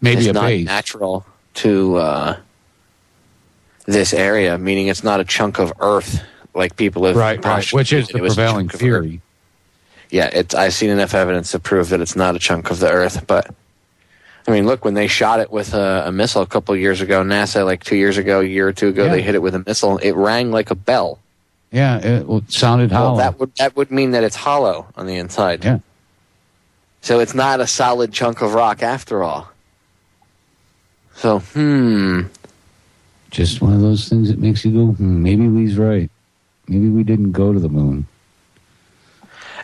is not natural to this area, meaning it's not a chunk of Earth like people have right, which is the prevailing theory. Yeah, I've seen enough evidence to prove that it's not a chunk of the Earth. But I mean, look, when they shot it with a missile a couple of years ago, NASA, like 2 years ago, a year or two ago, they hit it with a missile. It rang like a bell. Yeah, it sounded hollow. Well, that would mean that it's hollow on the inside. Yeah. So it's not a solid chunk of rock after all. So, Just one of those things that makes you go, maybe Lee's right. Maybe we didn't go to the moon.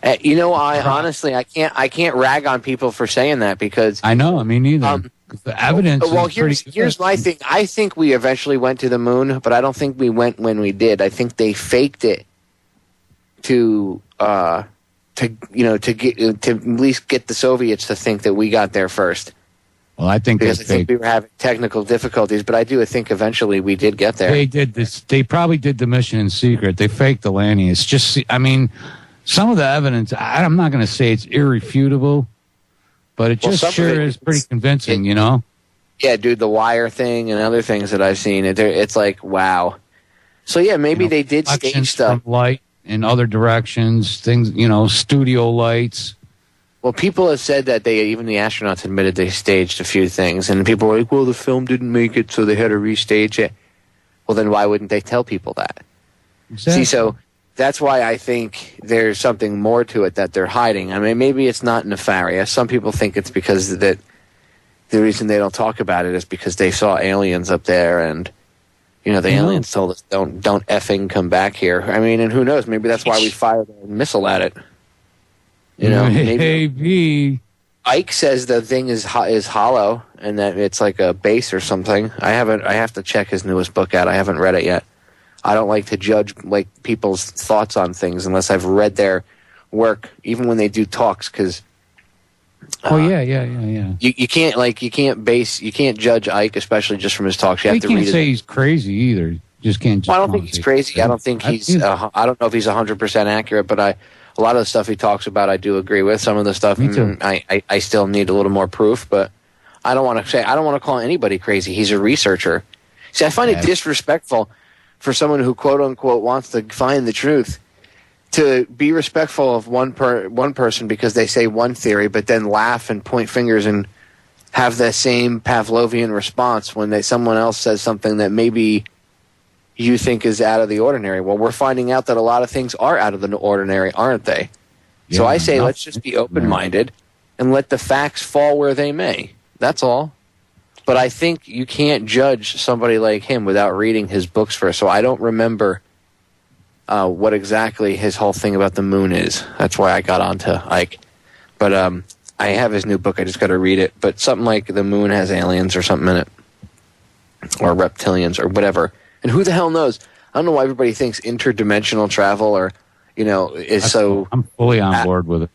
I can't rag on people for saying that because I know. I mean, neither. The evidence. Well, here's my thing. I think we eventually went to the moon, but I don't think we went when we did. I think they faked it to at least get the Soviets to think that we got there first. Well, I think because I think we were having technical difficulties, but I do think eventually we did get there. They did this. They probably did the mission in secret. They faked the landing. It's just, I mean, some of the evidence. I'm not going to say it's irrefutable, but it just sure is pretty convincing. Yeah, dude, the wire thing and other things that I've seen, it's like wow. So yeah, maybe they did stage stuff. From light in other directions, things, studio lights. Well, people have said that even the astronauts admitted they staged a few things, and people were like, well, the film didn't make it, so they had to restage it. Well, then why wouldn't they tell people that? Exactly. See, so that's why I think there's something more to it that they're hiding. I mean, maybe it's not nefarious. Some people think it's because that the reason they don't talk about it is because they saw aliens up there, and the aliens told us don't effing come back here. I mean, and who knows? Maybe that's why we fired a missile at it. Maybe Ike says the thing is hollow and that it's like a base or something. I have to check his newest book out. I haven't read it yet. I don't like to judge people's thoughts on things unless I've read their work, even when they do talks, because. You can't judge Ike, especially just from his talks. You have to read it. You can't say he's crazy either. Just can't. I don't think he's crazy. I don't think he's. I don't know if he's 100% accurate, but a lot of the stuff he talks about, I do agree with. Some of the stuff, I still need a little more proof, but I don't want to call anybody crazy. He's a researcher. See, I find it disrespectful for someone who quote unquote wants to find the truth to be respectful of one person because they say one theory, but then laugh and point fingers and have the same Pavlovian response when someone else says something that maybe you think is out of the ordinary. Well, we're finding out that a lot of things are out of the ordinary, aren't they? Yeah, so I say let's just be open-minded and let the facts fall where they may. That's all. But I think you can't judge somebody like him without reading his books first. So I don't remember what exactly his whole thing about the moon is. That's why I got onto Ike. But I have his new book. I just got to read it. But something like the moon has aliens or something in it. Or reptilians or whatever. And who the hell knows? I don't know why everybody thinks interdimensional travel or, is so... I'm fully on board with it.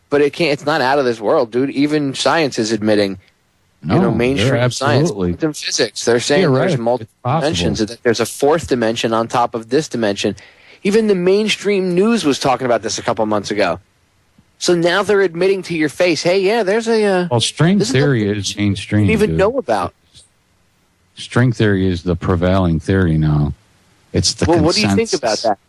But it's not out of this world, dude. Even science is admitting, mainstream science, quantum physics. They're saying there's multiple dimensions, that there's a fourth dimension on top of this dimension. Even the mainstream news was talking about this a couple months ago. So now they're admitting to your face, hey, yeah, there's a... well, string theory is mainstream. You didn't even know about. String theory is the prevailing theory now. It's the consensus. What do you think about that?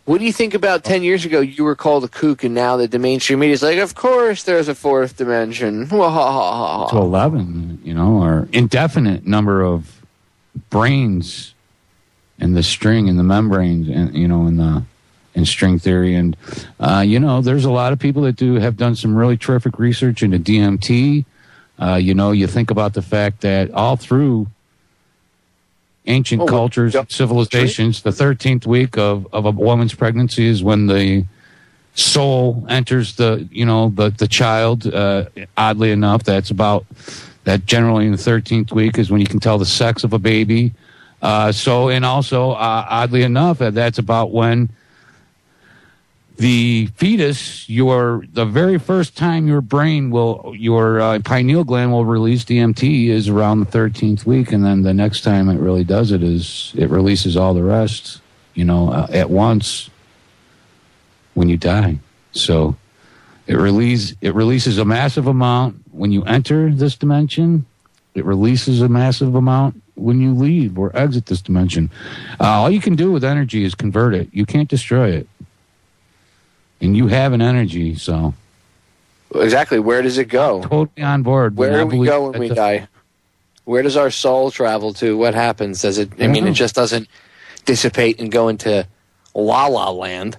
What do you think about 10 years ago you were called a kook and now that the mainstream media is like, of course there's a fourth dimension. To 11, or indefinite number of brains in the string, in the membranes, and in string theory. And, there's a lot of people that have done some really terrific research into DMT. You think about the fact that all through ancient cultures, civilizations, the 13th week of a woman's pregnancy is when the soul enters the child. Oddly enough, that generally in the 13th week is when you can tell the sex of a baby. Oddly enough, that's about when the fetus, the very first time your pineal gland will release DMT is around the 13th week, and then the next time it really does it is it releases all the rest, at when you die. So it releases a massive amount when you enter this dimension. It releases a massive amount when you leave or exit this dimension. All you can do with energy is convert it. You can't destroy it. And you have an energy, so... Exactly. Where does it go? I'm totally on board. Where do we go when we die? Where does our soul travel to? What happens? Does it... it just doesn't dissipate and go into La La Land.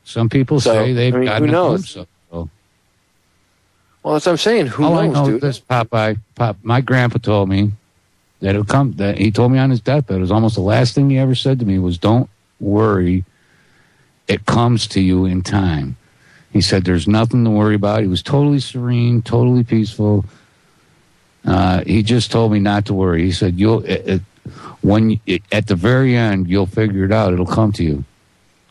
Some people say they've gotten who knows? Well, that's what I'm saying. Who knows, I know dude? This Popeye. My grandpa told me that he told me on his deathbed, it was almost the last thing he ever said to me was, don't worry, it comes to you in time. He said there's nothing to worry about. He was totally serene, totally peaceful. He just told me not to worry. He said, at the very end, you'll figure it out. It'll come to you.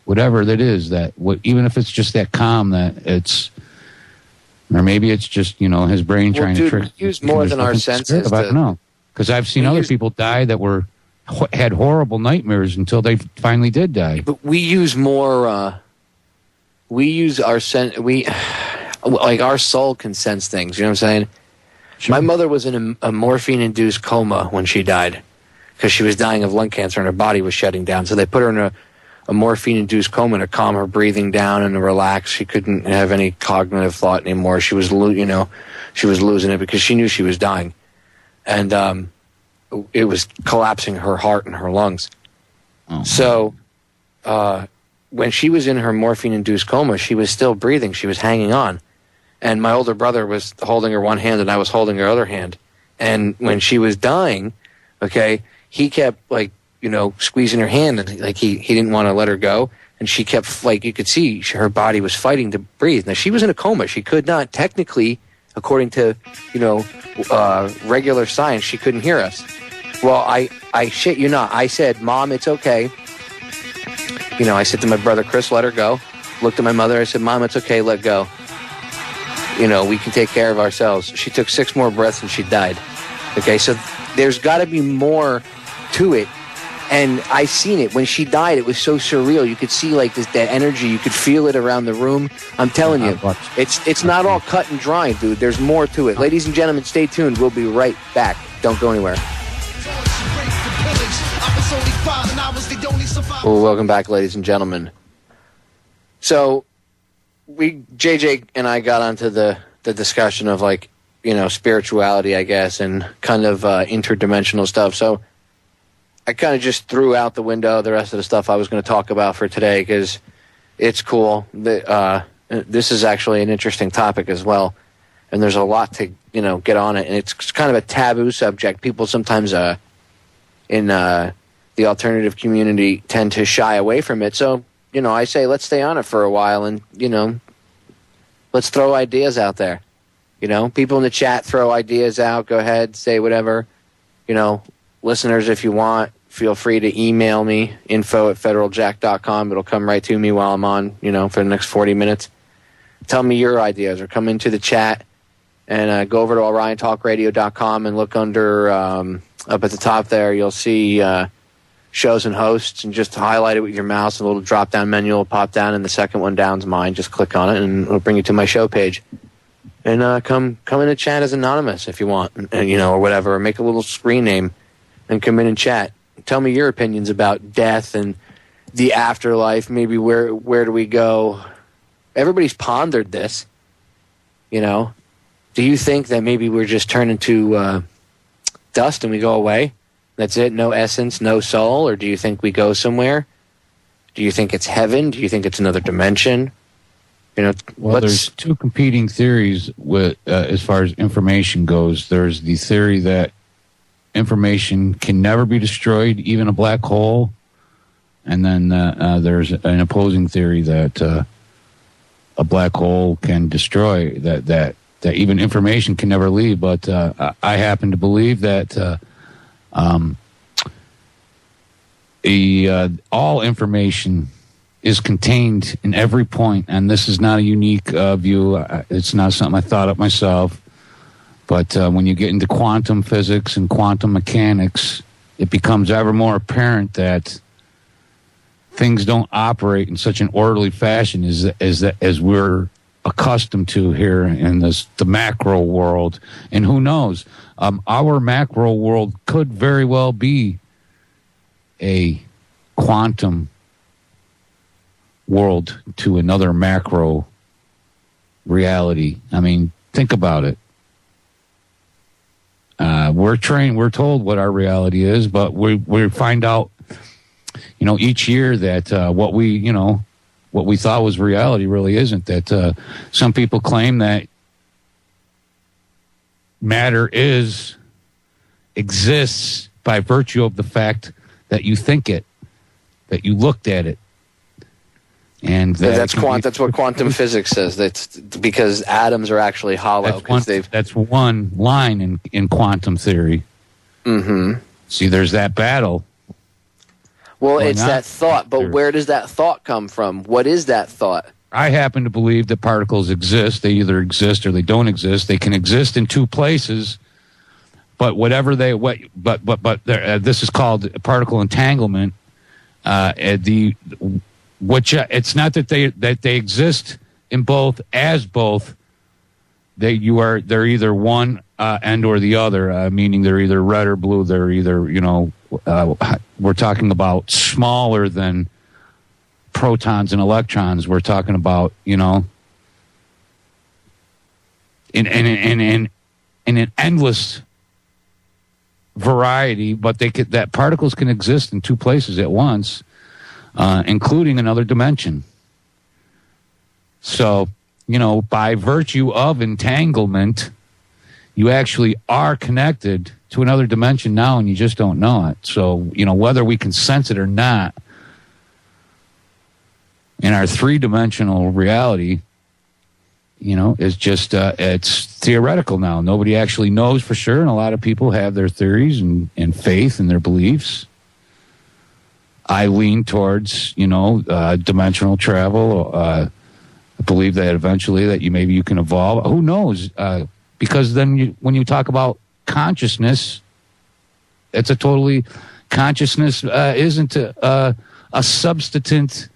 whatever that is, even if it's just that calm, that it's, or maybe it's just, his brain trying to trick. We use more than our senses. I don't know, because I've seen other people die that had horrible nightmares until they finally did die. But we use more. We use our like our soul can sense things. You know what I'm saying? Sure. My mother was in a morphine-induced coma when she died because she was dying of lung cancer and her body was shutting down. So they put her in a morphine-induced coma to calm her breathing down and to relax. She couldn't have any cognitive thought anymore. She was, she was losing it because she knew she was dying, and it was collapsing her heart and her lungs. Oh. So when she was in her morphine-induced coma, she was still breathing. She was hanging on. And my older brother was holding her one hand and I was holding her other hand. And when she was dying, he kept squeezing her hand and he didn't want to let her go. And she kept, you could see her body was fighting to breathe. Now she was in a coma. She could not technically, according to, regular science, she couldn't hear us. Well, I shit you not. I said, Mom, it's okay. I said to my brother, Chris, let her go. Looked at my mother. I said, Mom, it's okay. Let go. We can take care of ourselves. She took 6 more breaths and she died. Okay, so there's got to be more to it. And I seen it. When she died, it was so surreal. You could see that energy. You could feel it around the room. I'm telling you, it's not all cut and dry, dude. There's more to it. Ladies and gentlemen, stay tuned. We'll be right back. Don't go anywhere. Well, welcome back, ladies and gentlemen. So, JJ and I got onto the discussion of spirituality, I guess, and kind of interdimensional stuff. So I kind of just threw out the window the rest of the stuff I was going to talk about for today because it's cool. This is actually an interesting topic as well, and there's a lot to get on it, and it's kind of a taboo subject. People sometimes in the alternative community tend to shy away from it. So I say let's stay on it for a while, and let's throw ideas out there. People in the chat throw ideas out. Go ahead, say whatever. Listeners, if you want, feel free to email me, info@federaljack.com. It'll come right to me while I'm on, for the next 40 minutes. Tell me your ideas, or come into the chat and go over to oriontalkradio.com and look under, up at the top there, you'll see shows and hosts, and just highlight it with your mouse. A little drop-down menu will pop down, and the second one down's mine. Just click on it, and it'll bring you to my show page. And come in and chat as anonymous if you want, or whatever. Or make a little screen name and come in and chat. Tell me your opinions about death and the afterlife. Maybe where do we go? Everybody's pondered this. Do you think that maybe we're just turned into dust and we go away? That's it? No essence, no soul? Or do you think we go somewhere? Do you think it's heaven? Do you think it's another dimension? Well, there's 2 competing theories with as far as information goes. There's the theory that information can never be destroyed, even a black hole. And then there's an opposing theory that a black hole can destroy, that even information can never leave. But I happen to believe that all information is contained in every point, and this is not a unique view. It's not something I thought up myself. But when you get into quantum physics and quantum mechanics, it becomes ever more apparent that things don't operate in such an orderly fashion as we're accustomed to here in the macro world. And who knows? Our macro world could very well be a quantum world to another macro reality. I mean, think about it. We're told what our reality is, but we find out, each year that what we thought was reality really isn't. That some people claim that matter exists by virtue of the fact that you think it, that you looked at it. And that's what quantum physics says. That's because atoms are actually hollow. That's one line in quantum theory. Mm-hmm. See, there's that battle. Well, it's that thought, but where does that thought come from? What is that thought? I happen to believe that particles exist. They either exist or they don't exist. They can exist in two places, but this is called particle entanglement. It's not that they exist in both as both. They're either one end or the other, meaning they're either red or blue. They're either we're talking about smaller than protons and electrons. We're talking about in an endless variety, but that particles can exist in two places at once, including another dimension. So, by virtue of entanglement, you actually are connected to another dimension now, and you just don't know it. So, whether we can sense it or not, in our three-dimensional reality, is just, it's theoretical now. Nobody actually knows for sure, and a lot of people have their theories and faith and their beliefs. I lean towards, dimensional travel. I believe that eventually that maybe you can evolve. Who knows? Because then when you talk about consciousness, consciousness isn't a substitute.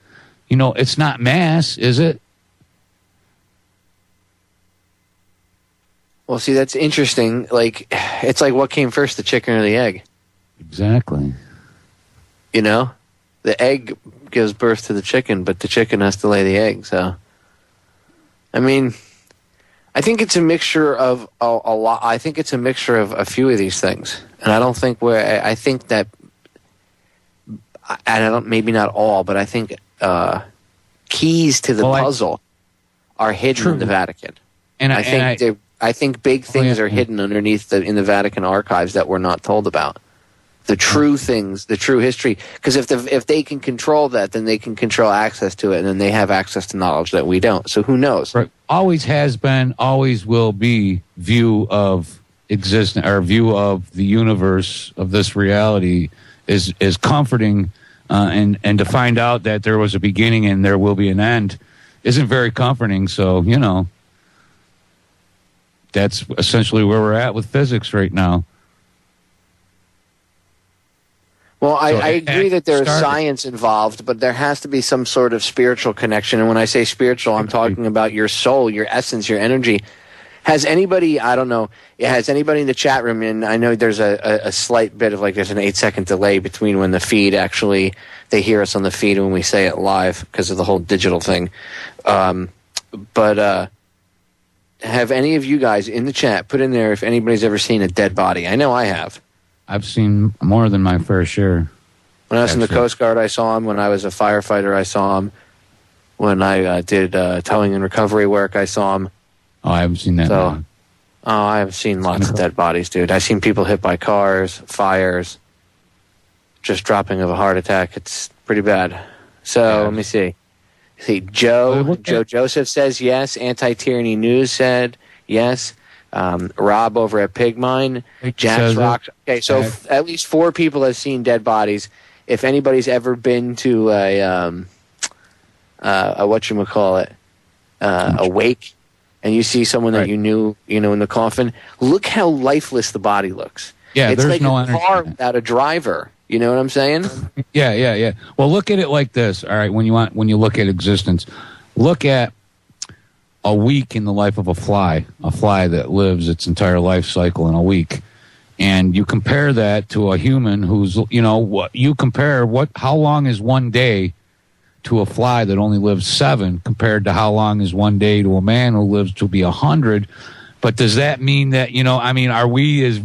It's not mass, is it? Well, see, that's interesting. Like, it's like what came first, the chicken or the egg? Exactly. The egg gives birth to the chicken, but the chicken has to lay the egg. So, I mean, I think it's a mixture of a lot. I think it's a mixture of a few of these things, and I don't think I think that, and I don't, maybe not all, but I think keys to the puzzle are hidden in the Vatican, and I think big things are hidden underneath in the Vatican archives that we're not told about. The true things, the true history. Because if they can control that, then they can control access to it, and then they have access to knowledge that we don't. So who knows? Right. Always has been, always will be view of existence, or view of the universe, of this reality is comforting, and to find out that there was a beginning and there will be an end isn't very comforting. So that's essentially where we're at with physics right now. Well, I agree that there's science involved, but there has to be some sort of spiritual connection. And when I say spiritual, I'm talking about your soul, your essence, your energy. Has anybody, I don't know, has anybody in the chat room, and I know there's a slight bit of there's an 8-second delay between when the feed actually, they hear us on the feed and when we say it live because of the whole digital thing. But have any of you guys in the chat put in there if anybody's ever seen a dead body? I know I have. I've seen more than my fair share. When I was in the Coast Guard, I saw him. When I was a firefighter, I saw him. When I did towing and recovery work, I saw him. Oh, I haven't seen that. I've seen lots of dead bodies, dude. I've seen people hit by cars, fires, just dropping of a heart attack. It's pretty bad. So let me see. Joe Joseph says yes. Anti-Tyranny News said yes. Rob over at Pigmine, Jack's Rock. Okay, so at least 4 people have seen dead bodies. If anybody's ever been to a whatchamacallit, a wake, and you see someone that you knew, in the coffin, look how lifeless the body looks. Yeah, it's there's like no a car without a driver. You know what I'm saying? Yeah. Well, look at it like this. All right, when you look at existence, look at a week in the life of a fly that lives its entire life cycle in a week, and you compare that to a human who's, how long is one day to a fly that only lives 7 compared to how long is one day to a man who lives to be 100. But does that mean that, are we as,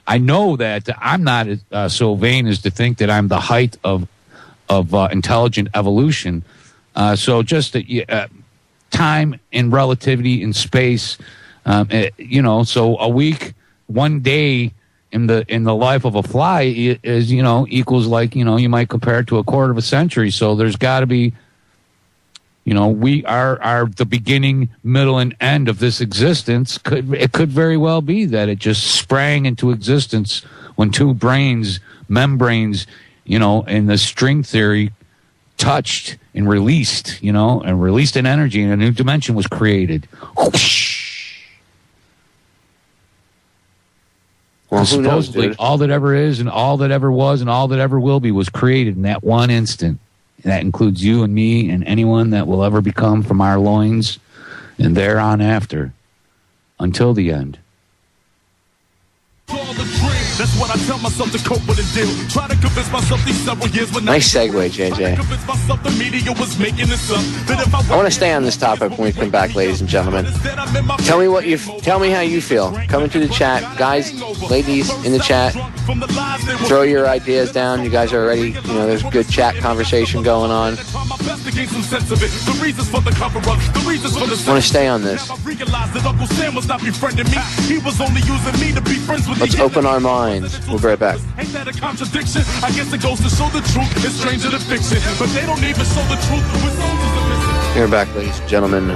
I know that I'm not so vain as to think that I'm the height of intelligent evolution. So just that, time and relativity in space, so a week, one day in the life of a fly is, equals you might compare it to a quarter of a century. So there's got to be, we are the beginning, middle, and end of this existence. It could very well be that it just sprang into existence when 2 membranes and the string theory touched and released, and released an energy, and a new dimension was created. Well, who knows, supposedly dude? all that ever is and all that ever was and all that ever will be was created in that one instant. And that includes you and me and anyone that will ever become from our loins and thereon after until the end. That's what I tell myself to cope with the deal. Try to convince myself these several years when Nice segue, JJ. the media was making this up. I want to stay on this topic when we come back, ladies and gentlemen. Tell me how you feel. Come into the chat, guys, ladies in the chat. Throw your ideas down. You guys are already, there's good chat conversation going on. I want to stay on this. Let's open our minds. We'll be right back. Ain't that a contradiction? I guess it goes to show the truth. It's stranger than fiction, but they don't even show the truth when soldiers are missing. We're back, ladies and gentlemen.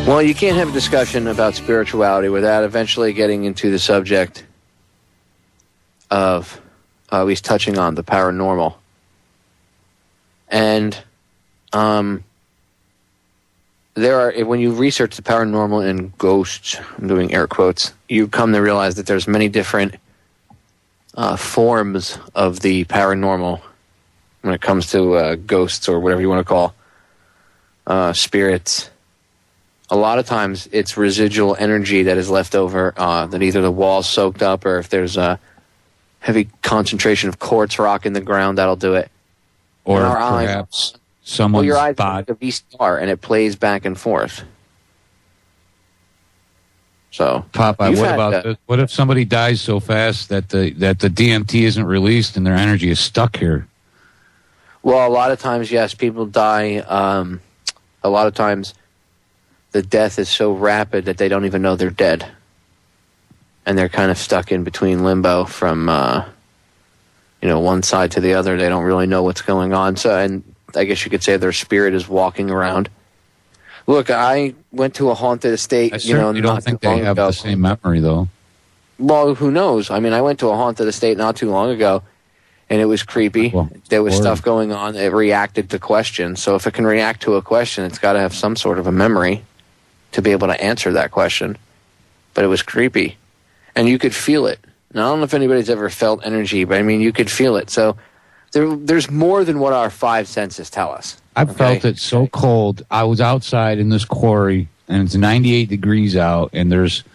Well, you can't have a discussion about spirituality without eventually getting into the subject of at least touching on the paranormal. And when you research the paranormal and ghosts, I'm doing air quotes, you come to realize that there's many different forms of the paranormal when it comes to ghosts or whatever you want to call spirits. A lot of times it's residual energy that is left over that either the wall's soaked up or if there's a heavy concentration of quartz rock in the ground, that'll do it. Or perhaps someone's your eyes body. like a V-star and it plays back and forth. So, Popeye, what if somebody dies so fast that the DMT isn't released and their energy is stuck here? Well, a lot of times, yes, people die. A lot of times, the death is so rapid that they don't even know they're dead, and they're kind of stuck in between limbo from one side to the other. They don't really know what's going on. So, and I guess you could say their spirit is walking around. Look, I went to a haunted estate. I certainly don't think they have the same memory, though. Well, who knows? I mean, I went to a haunted estate not too long ago, and it was creepy. Well, there was stuff going on. It reacted to questions. So if it can react to a question, it's got to have some sort of a memory to be able to answer that question. But it was creepy, and you could feel it. Now, I don't know if anybody's ever felt energy, but I mean, you could feel it. So there's more than what our five senses tell us. I felt it so cold. I was outside in this quarry, and it's 98 degrees out, and there's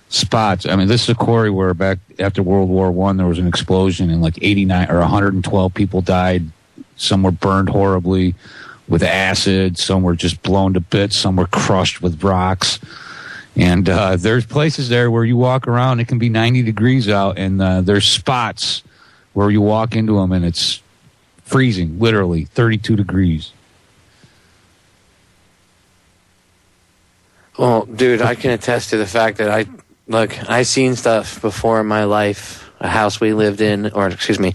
spots. I mean, this is a quarry where back after World War I, there was an explosion, and like 89 or 112 people died. Some were burned horribly with acid. Some were just blown to bits. Some were crushed with rocks. And there's places there where you walk around, it can be 90 degrees out, and there's spots where you walk into them, and it's freezing, literally 32 degrees. Well, dude, I can attest to the fact that I've seen stuff before in my life. A house we lived in, or excuse me,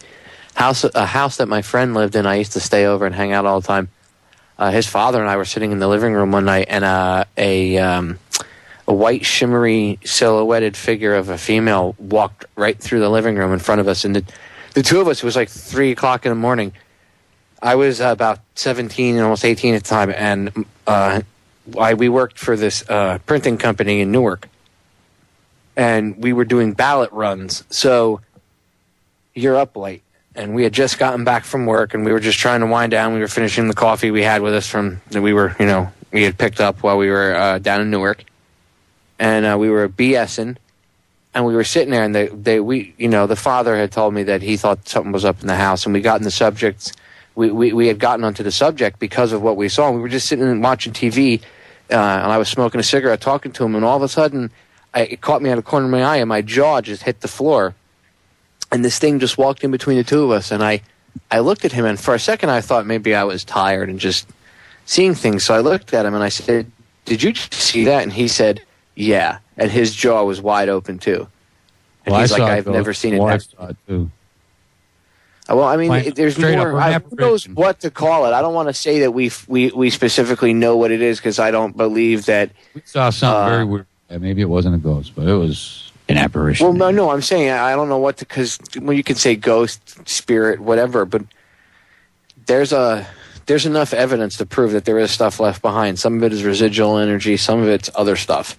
a house that my friend lived in. I used to stay over and hang out all the time. His father and I were sitting in the living room one night, and a white, shimmery, silhouetted figure of a female walked right through the living room in front of us. And the two of us, it was like 3 o'clock in the morning. I was about 17, almost 18 at the time, and we worked for this printing company in Newark, and we were doing ballot runs. So you're up late, and we had just gotten back from work, and we were just trying to wind down. We were finishing the coffee we had with us we had picked up while we were down in Newark, and we were BSing, and we were sitting there, and the father had told me that he thought something was up in the house, and we got in the subject. We had gotten onto the subject because of what we saw. We were just sitting and watching TV, and I was smoking a cigarette, talking to him, and all of a sudden, it caught me out of the corner of my eye, and my jaw just hit the floor. And this thing just walked in between the two of us, and I looked at him, and for a second I thought maybe I was tired and just seeing things. So I looked at him, and I said, "Did you just see that?" And he said, "Yeah." And his jaw was wide open, too. And he's like, "I've never seen it." Too. Well, I mean, there's more. Who knows what to call it? I don't want to say that we specifically know what it is because I don't believe that. We saw something very weird. Yeah, maybe it wasn't a ghost, but it was an apparition. Well, no, I'm saying I don't know what because you can say ghost, spirit, whatever, but there's enough evidence to prove that there is stuff left behind. Some of it is residual energy, some of it's other stuff.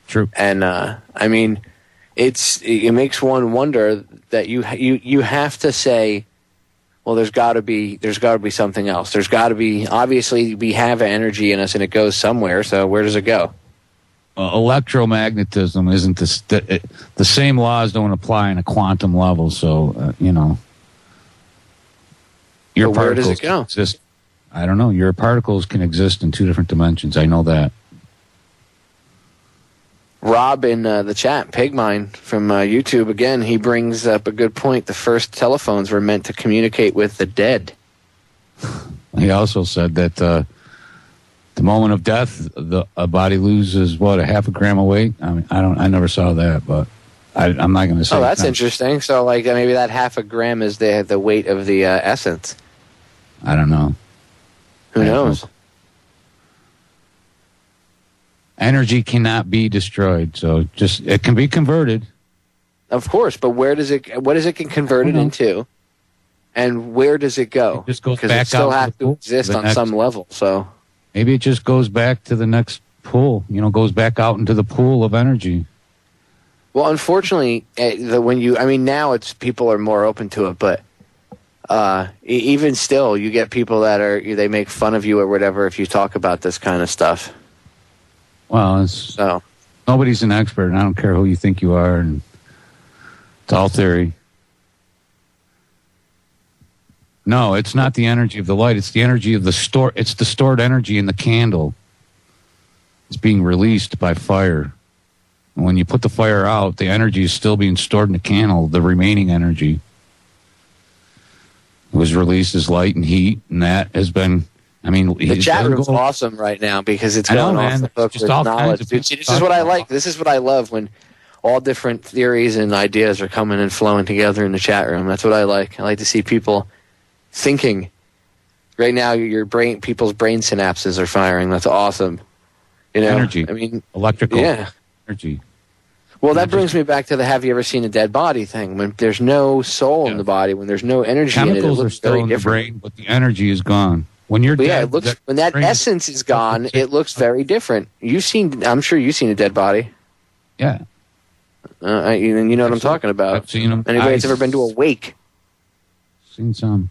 True. And I mean, it makes one wonder that you have to say, well, there's got to be something else. There's got to be, obviously we have energy in us and it goes somewhere. So where does it go? Electromagnetism isn't the same laws don't apply in a quantum level. So your but where does particles it go? Exist. I don't know. Your particles can exist in 2 different dimensions. I know that. Rob in the chat, Pigmine from YouTube, again, he brings up a good point. The first telephones were meant to communicate with the dead. He also said that the moment of death, a body loses, a half a gram of weight? I mean, I never saw that, but I'm not going to say. Oh, that's interesting. So, like, maybe that half a gram is the weight of the essence. I don't know. Who knows? Energy cannot be destroyed, so it can be converted. Of course, but what does it get converted into? And where does it go? It just goes because back it still out has to exist on some level. So maybe it just goes back to the next pool. Goes back out into the pool of energy. Well, unfortunately, now it's people are more open to it, but even still, you get people that they make fun of you or whatever if you talk about this kind of stuff. Well, nobody's an expert, and I don't care who you think you are, and it's all theory. No, it's not the energy of the light. It's the energy of it's the stored energy in the candle. It's being released by fire. And when you put the fire out, the energy is still being stored in the candle, the remaining energy. It was released as light and heat, and that has been... the chat room's awesome right now because it's going off the hook with knowledge. This is what I like. This is what I love when all different theories and ideas are coming and flowing together in the chat room. That's what I like. I like to see people thinking. Right now, people's brain synapses are firing. That's awesome. Energy. Electrical energy. Well, that brings me back to the have you ever seen a dead body thing. When there's no soul in the body, when there's no energy Chemicals in it looks are still very in different. the brain, but the energy is gone. When you're dead, when that essence is gone, it looks very different. I'm sure you've seen a dead body. Yeah. You know what I'm talking about. I've seen them. Anybody that's ever been to a wake? Seen some.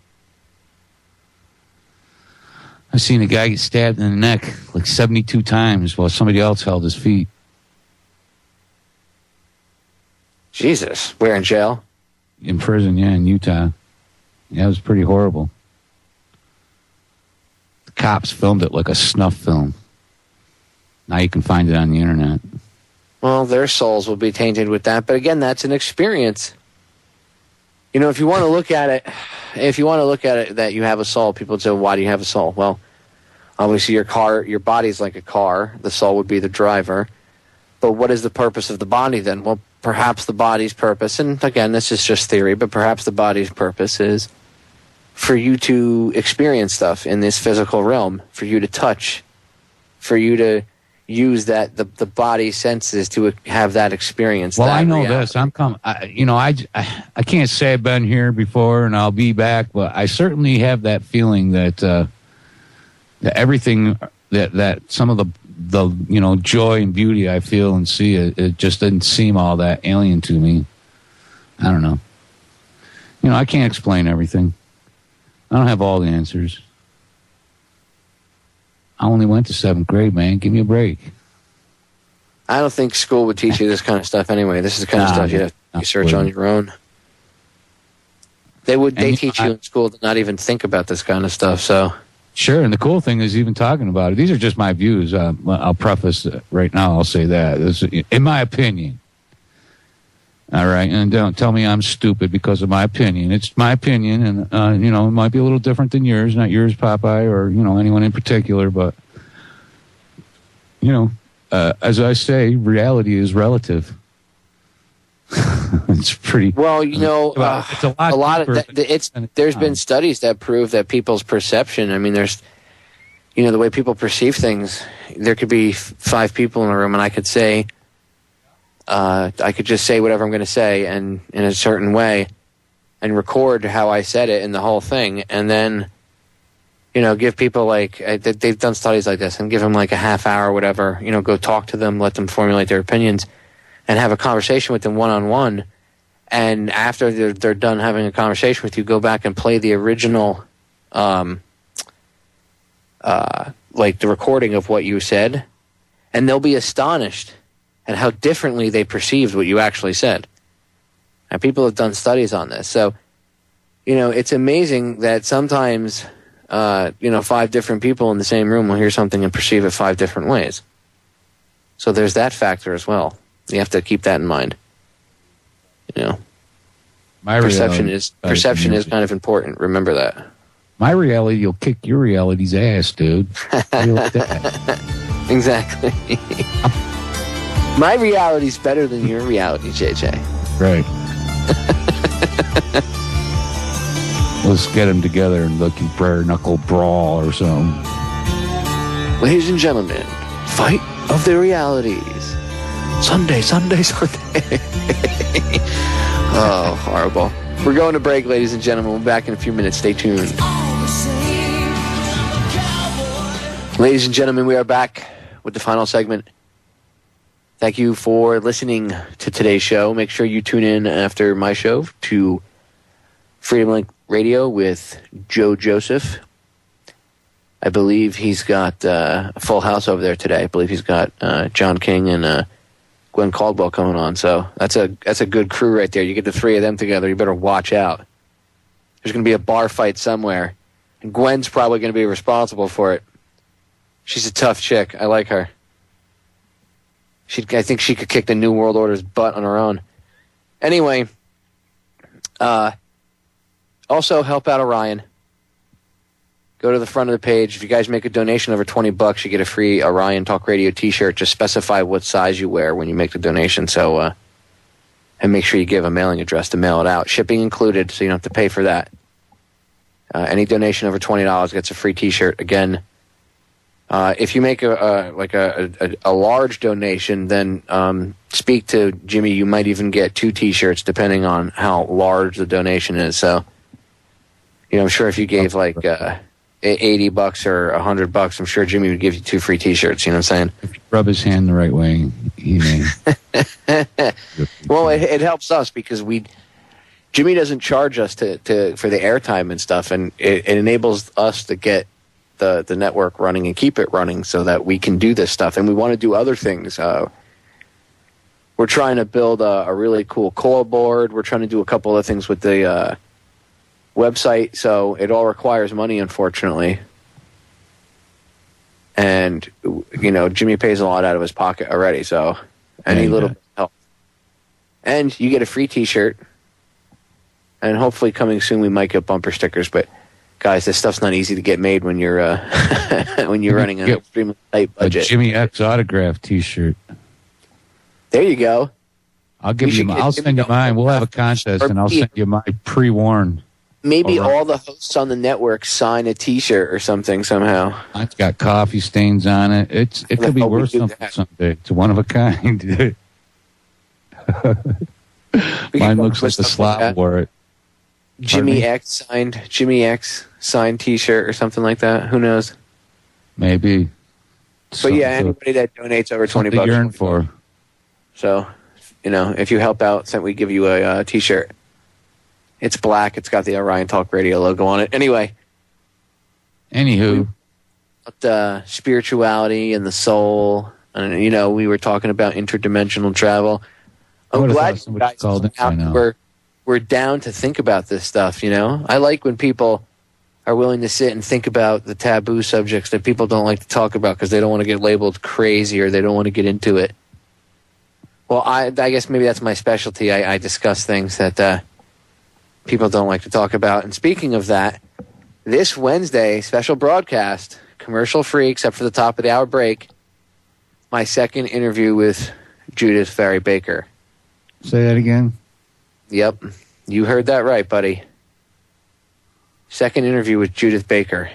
I've seen a guy get stabbed in the neck like 72 times while somebody else held his feet. Jesus. Where, in jail? In prison, yeah, in Utah. Yeah, it was pretty horrible. The cops filmed it like a snuff film. Now you can find it on the internet. Well, their souls will be tainted with that. But again, that's an experience. If you want to look at it, that you have a soul, people would say, why do you have a soul? Well, obviously your body's like a car. The soul would be the driver. But what is the purpose of the body then? Well, perhaps the body's purpose, and again, this is just theory, but perhaps the body's purpose is for you to experience stuff in this physical realm, for you to touch, for you to use the body senses to have that experience. Well, that I know reality. this. I'm coming. I can't say I've been here before and I'll be back, but I certainly have that feeling that that everything that some of the joy and beauty I feel and see, it just didn't seem all that alien to me. I don't know. I can't explain everything. I don't have all the answers. I only went to 7th grade, man. Give me a break. I don't think school would teach you this kind of stuff anyway. This is the kind of stuff you have to research on your own. They teach you in school to not even think about this kind of stuff, so... Sure, and the cool thing is even talking about it. These are just my views. I'll preface it right now. I'll say that. This is, in my opinion. All right, and don't tell me I'm stupid because of my opinion. It's my opinion, and it might be a little different than yours. Not yours, Popeye, or anyone in particular, but as I say, reality is relative. It's pretty well. It's a lot of there's been studies that prove that people's perception. I mean, there's the way people perceive things. There could be 5 people in a room, and I could say I could just say whatever I'm going to say and in a certain way and record how I said it in the whole thing, and then, give people they've done studies like this, and give them like a half hour or whatever, go talk to them, let them formulate their opinions, and have a conversation with them one-on-one. And after they're done having a conversation with you, go back and play the original, the recording of what you said, and they'll be astonished at how differently they perceived what you actually said. And people have done studies on this. So, it's amazing that sometimes, 5 different people in the same room will hear something and perceive it 5 different ways. So there's that factor as well. You have to keep that in mind. Perception is kind of important. Remember that. My reality will kick your reality's ass, dude. Like that. Exactly. My reality's better than your reality, JJ. Right. Let's get them together and look at bare knuckle brawl or something. Ladies and gentlemen, fight of the realities. Sunday. Oh, horrible. We're going to break, ladies and gentlemen. We're back in a few minutes. Stay tuned. Ladies and gentlemen, we are back with the final segment. Thank you for listening to today's show. Make sure you tune in after my show to Freedom Link Radio with Joe Joseph. I believe he's got a full house over there today. I believe he's got John King and Gwen Caldwell coming on. So that's a good crew right there. You get the 3 of them together, you better watch out. There's going to be a bar fight somewhere, and Gwen's probably going to be responsible for it. She's a tough chick. I like her. I think she could kick the New World Order's butt on her own. Anyway, also help out Orion. Go to the front of the page. If you guys make a donation over $20, you get a free Orion Talk Radio t-shirt. Just specify what size you wear when you make the donation. So, and make sure you give a mailing address to mail it out. Shipping included, so you don't have to pay for that. Any donation over $20 gets a free t-shirt. Again, if you make a large donation, then speak to Jimmy. You might even get 2 t-shirts depending on how large the donation is. So, I'm sure if you gave like $80 or $100, I'm sure Jimmy would give you 2 free t-shirts. You know what I'm saying? If you rub his hand the right way, he may. Well, it helps us because Jimmy doesn't charge us for the airtime and stuff, and it enables us to get the network running and keep it running so that we can do this stuff. And we want to do other things. We're trying to build a really cool call board. We're trying to do a couple of things with the website. So it all requires money, unfortunately. And, Jimmy pays a lot out of his pocket already. So any little bit of help. And you get a free t-shirt. And hopefully coming soon we might get bumper stickers, but guys, this stuff's not easy to get made when you're running an extremely tight budget. A Jimmy X autograph t-shirt. There you go. I'll send you mine. We'll have a contest, and I'll send you my pre-worn. Maybe all the hosts on the network sign a t-shirt or something somehow. It's got coffee stains on it. It could be worth something someday. It's one of a kind. Mine looks like the slot wore it. Jimmy X signed t-shirt or something like that. Who knows? Maybe. But yeah, anybody that donates over $20 you're in for. So, if you help out, we give you a t-shirt. It's black. It's got the Orion Talk Radio logo on it. Anyway. Anywho. Spirituality and the soul. And, we were talking about interdimensional travel. I'm glad you guys we're down to think about this stuff, I like when people are willing to sit and think about the taboo subjects that people don't like to talk about because they don't want to get labeled crazy or they don't want to get into it. Well, I guess maybe that's my specialty. I discuss things that people don't like to talk about. And speaking of that, this Wednesday, special broadcast, commercial free except for the top of the hour break, my second interview with Judith Ferry Baker. Say that again? Yep. You heard that right, buddy. Second interview with Judith Baker.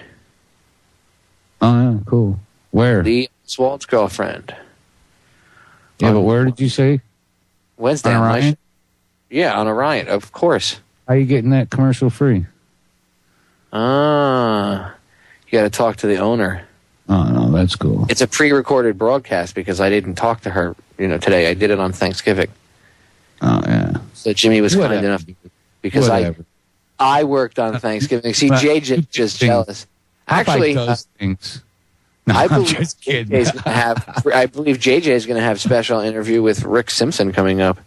Oh, yeah, cool. Where? Lee Oswald's girlfriend. Yeah, but where did you say? Wednesday. On on my Orion? show. Yeah, on Orion, of course. How are you getting that commercial free? You got to talk to the owner. Oh, no, that's cool. It's a pre-recorded broadcast because I didn't talk to her, today. I did it on Thanksgiving. Oh, yeah. So Jimmy was kind enough because I worked on Thanksgiving. See, JJ's just jealous. Actually, does things. No, I I'm believe just kidding. I believe JJ is going to have a special interview with Rick Simpson coming up.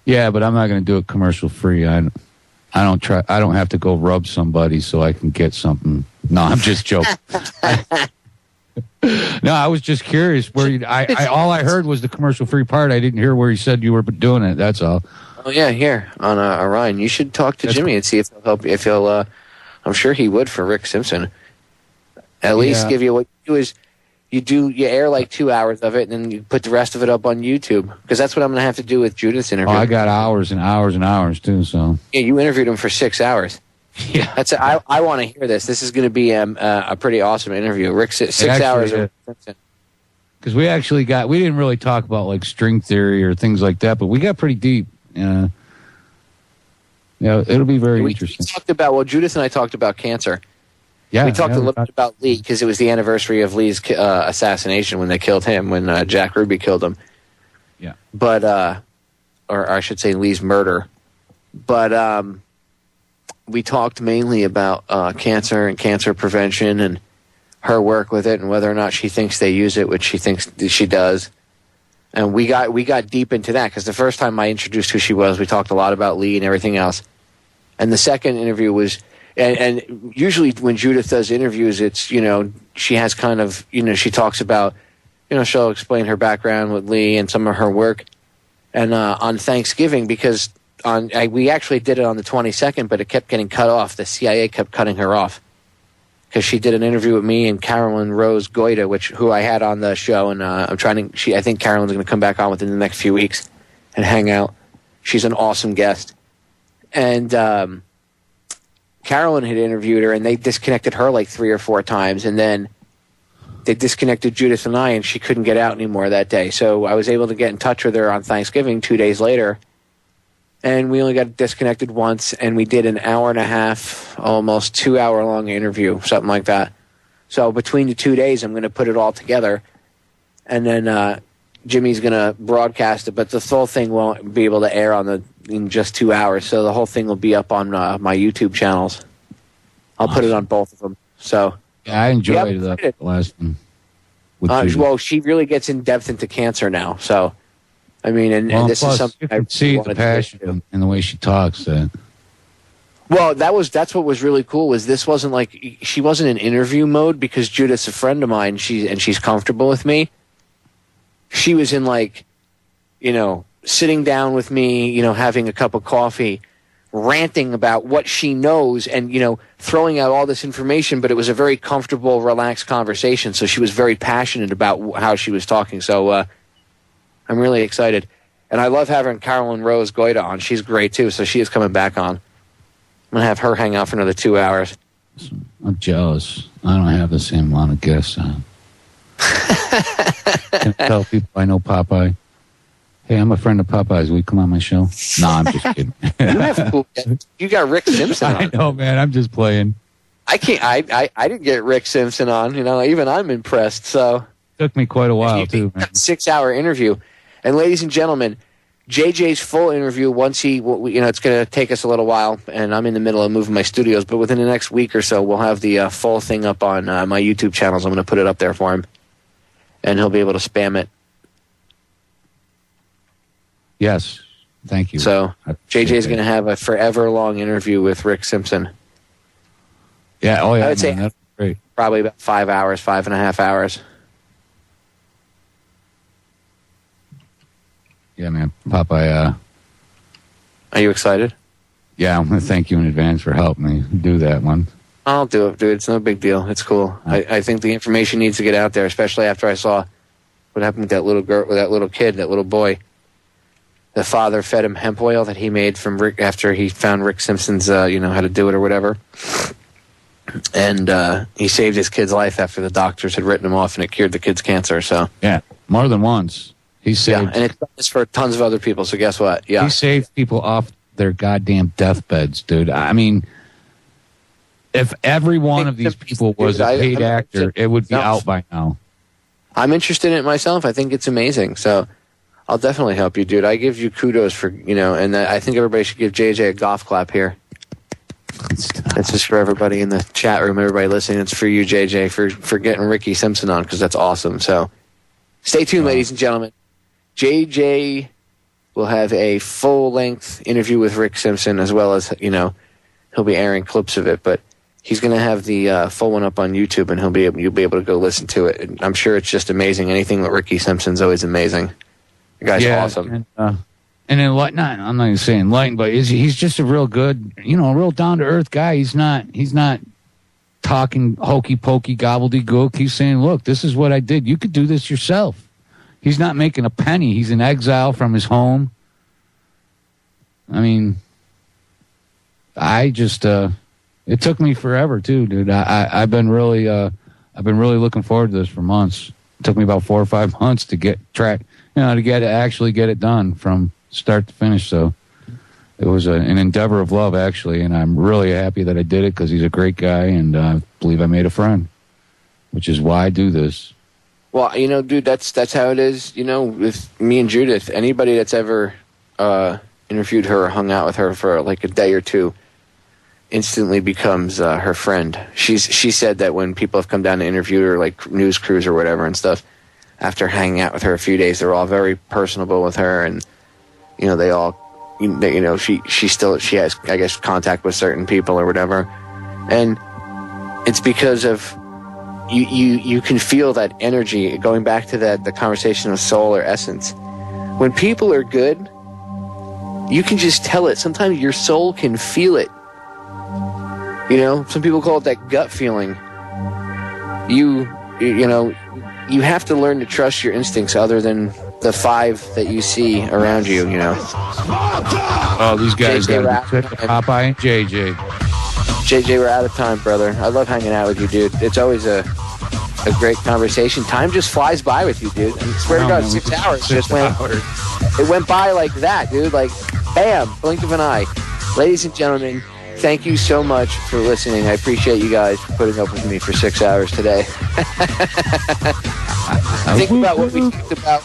Yeah, but I'm not going to do it commercial free. I don't have to go rub somebody so I can get something. No, I'm just joking. No, I was just curious where all I heard was the commercial free part. I didn't hear where you said you were doing it. That's all. Oh yeah, here on Orion. You should talk to Jimmy and see if he'll help you. If he'll, I'm sure he would for Rick Simpson. At least give you what you do is you air like 2 hours of it, and then you put the rest of it up on YouTube because that's what I'm going to have to do with Judith's interview. Oh, I got hours and hours and hours too. So yeah, you interviewed him for 6 hours. Yeah, I want to hear this. This is going to be a pretty awesome interview. Rick, 6 hours of Rick Simpson. Because we didn't really talk about like string theory or things like that, but we got pretty deep. Yeah, it'll be very interesting. We talked about, Judith and I talked about cancer. Yeah, we talked a little bit about Lee because it was the anniversary of Lee's assassination when they killed him, when Jack Ruby killed him. Yeah. But, or I should say Lee's murder. But we talked mainly about cancer and cancer prevention and her work with it and whether or not she thinks they use it, which she thinks she does. And we got deep into that because the first time I introduced who she was, we talked a lot about Lee and everything else. And the second interview was, and usually when Judith does interviews, it's, she has kind of, she talks about, she'll explain her background with Lee and some of her work. And on Thanksgiving, because we actually did it on the 22nd, but it kept getting cut off. The CIA kept cutting her off. Because she did an interview with me and Carolyn Rose Goida, who I had on the show, and I think Carolyn's going to come back on within the next few weeks and hang out. She's an awesome guest, and Carolyn had interviewed her, and they disconnected her like 3 or 4 times, and then they disconnected Judith and I, and she couldn't get out anymore that day. So I was able to get in touch with her on Thanksgiving 2 days later. And we only got disconnected once, and we did an hour and a half, almost 2 hour long interview, something like that. So between the 2 days, I'm going to put it all together, and then Jimmy's going to broadcast it. But the whole thing won't be able to air in just 2 hours. So the whole thing will be up on my YouTube channels. I'll put it on both of them. So yeah, I enjoyed the last one. Well, she really gets in depth into cancer now. So. I mean, and this is something I see the passion in the way she talks. Well, that's what was really cool. Was this wasn't like she wasn't in interview mode because Judith's a friend of mine. She's comfortable with me. She was in sitting down with me, having a cup of coffee, ranting about what she knows, and throwing out all this information. But it was a very comfortable, relaxed conversation. So she was very passionate about how she was talking. So. I'm really excited. And I love having Carolyn Rose Goida on. She's great, too, so she is coming back on. I'm going to have her hang out for another 2 hours. I'm jealous. I don't have the same amount of guests on. Can I tell people I know Popeye? Hey, I'm a friend of Popeye's. Will you come on my show? No, I'm just kidding. You got Rick Simpson on. I know, man. I'm just playing. I can't. I didn't get Rick Simpson on. Even I'm impressed, so... Took me quite a while, too, man. 6 hour interview. And ladies and gentlemen, JJ's full interview, once it's going to take us a little while, and I'm in the middle of moving my studios, but within the next week or so, we'll have the full thing up on my YouTube channels. I'm going to put it up there for him, and he'll be able to spam it. Yes. Thank you. So JJ's going to have a forever long interview with Rick Simpson. Yeah. Oh, yeah. I would say that's great. Probably about 5 hours, 5.5 hours. Yeah, man. Popeye. Are you excited? Yeah, I'm going to thank you in advance for helping me do that one. I'll do it, dude. It's no big deal. It's cool. I think the information needs to get out there, especially after I saw what happened with that little girl, with that little kid, that little boy. The father fed him hemp oil that he made from Rick after he found Rick Simpson's, how to do it or whatever. And he saved his kid's life after the doctors had written him off, and it cured the kid's cancer. So yeah, more than once. He saved, and it's done this for tons of other people. So guess what? Yeah, he saved people off their goddamn deathbeds, dude. I mean, if every one of these people was a paid actor, it would be out by now. I'm interested in it myself. I think it's amazing. So I'll definitely help you, dude. I give you kudos for, and I think everybody should give JJ a golf clap here. It's just for everybody in the chat room, everybody listening. It's for you, JJ, for getting Ricky Simpson on, because that's awesome. So stay tuned, ladies and gentlemen. JJ will have a full-length interview with Rick Simpson, as well as, he'll be airing clips of it. But he's going to have the full one up on YouTube, and you'll be able to go listen to it. And I'm sure it's just amazing. Anything with Ricky Simpson's always amazing. The guy's awesome. And I'm not even saying enlightened, but he's just a real good, a real down to earth guy. He's not talking hokey pokey gobbledygook. He's saying, look, this is what I did. You could do this yourself. He's not making a penny. He's in exile from his home. I mean, it took me forever too, dude. I've been really looking forward to this for months. It took me about 4 or 5 months to get actually get it done from start to finish. So it was an endeavor of love, actually, and I'm really happy that I did it because he's a great guy, and I believe I made a friend, which is why I do this. Well, dude, that's how it is. With me and Judith, anybody that's ever interviewed her or hung out with her for like a day or two instantly becomes her friend. She said that when people have come down to interview her, like news crews or whatever and stuff, after hanging out with her a few days, they're all very personable with her, and they all, she has, I guess, contact with certain people or whatever, and it's because of you can feel that energy. Going back to the conversation of soul or essence, when people are good, you can just tell it. Sometimes your soul can feel it. Some people call it that gut feeling. You have to learn to trust your instincts other than the 5 that you see around you, Oh, these guys got to be Popeye and JJ. JJ, we're out of time, brother. I love hanging out with you, dude. It's always a great conversation. Time just flies by with you, dude. I swear to God, 6 hours just went. It went by like that, dude. Like, bam, blink of an eye. Ladies and gentlemen, thank you so much for listening. I appreciate you guys putting up with me for 6 hours today. Think about what we talked about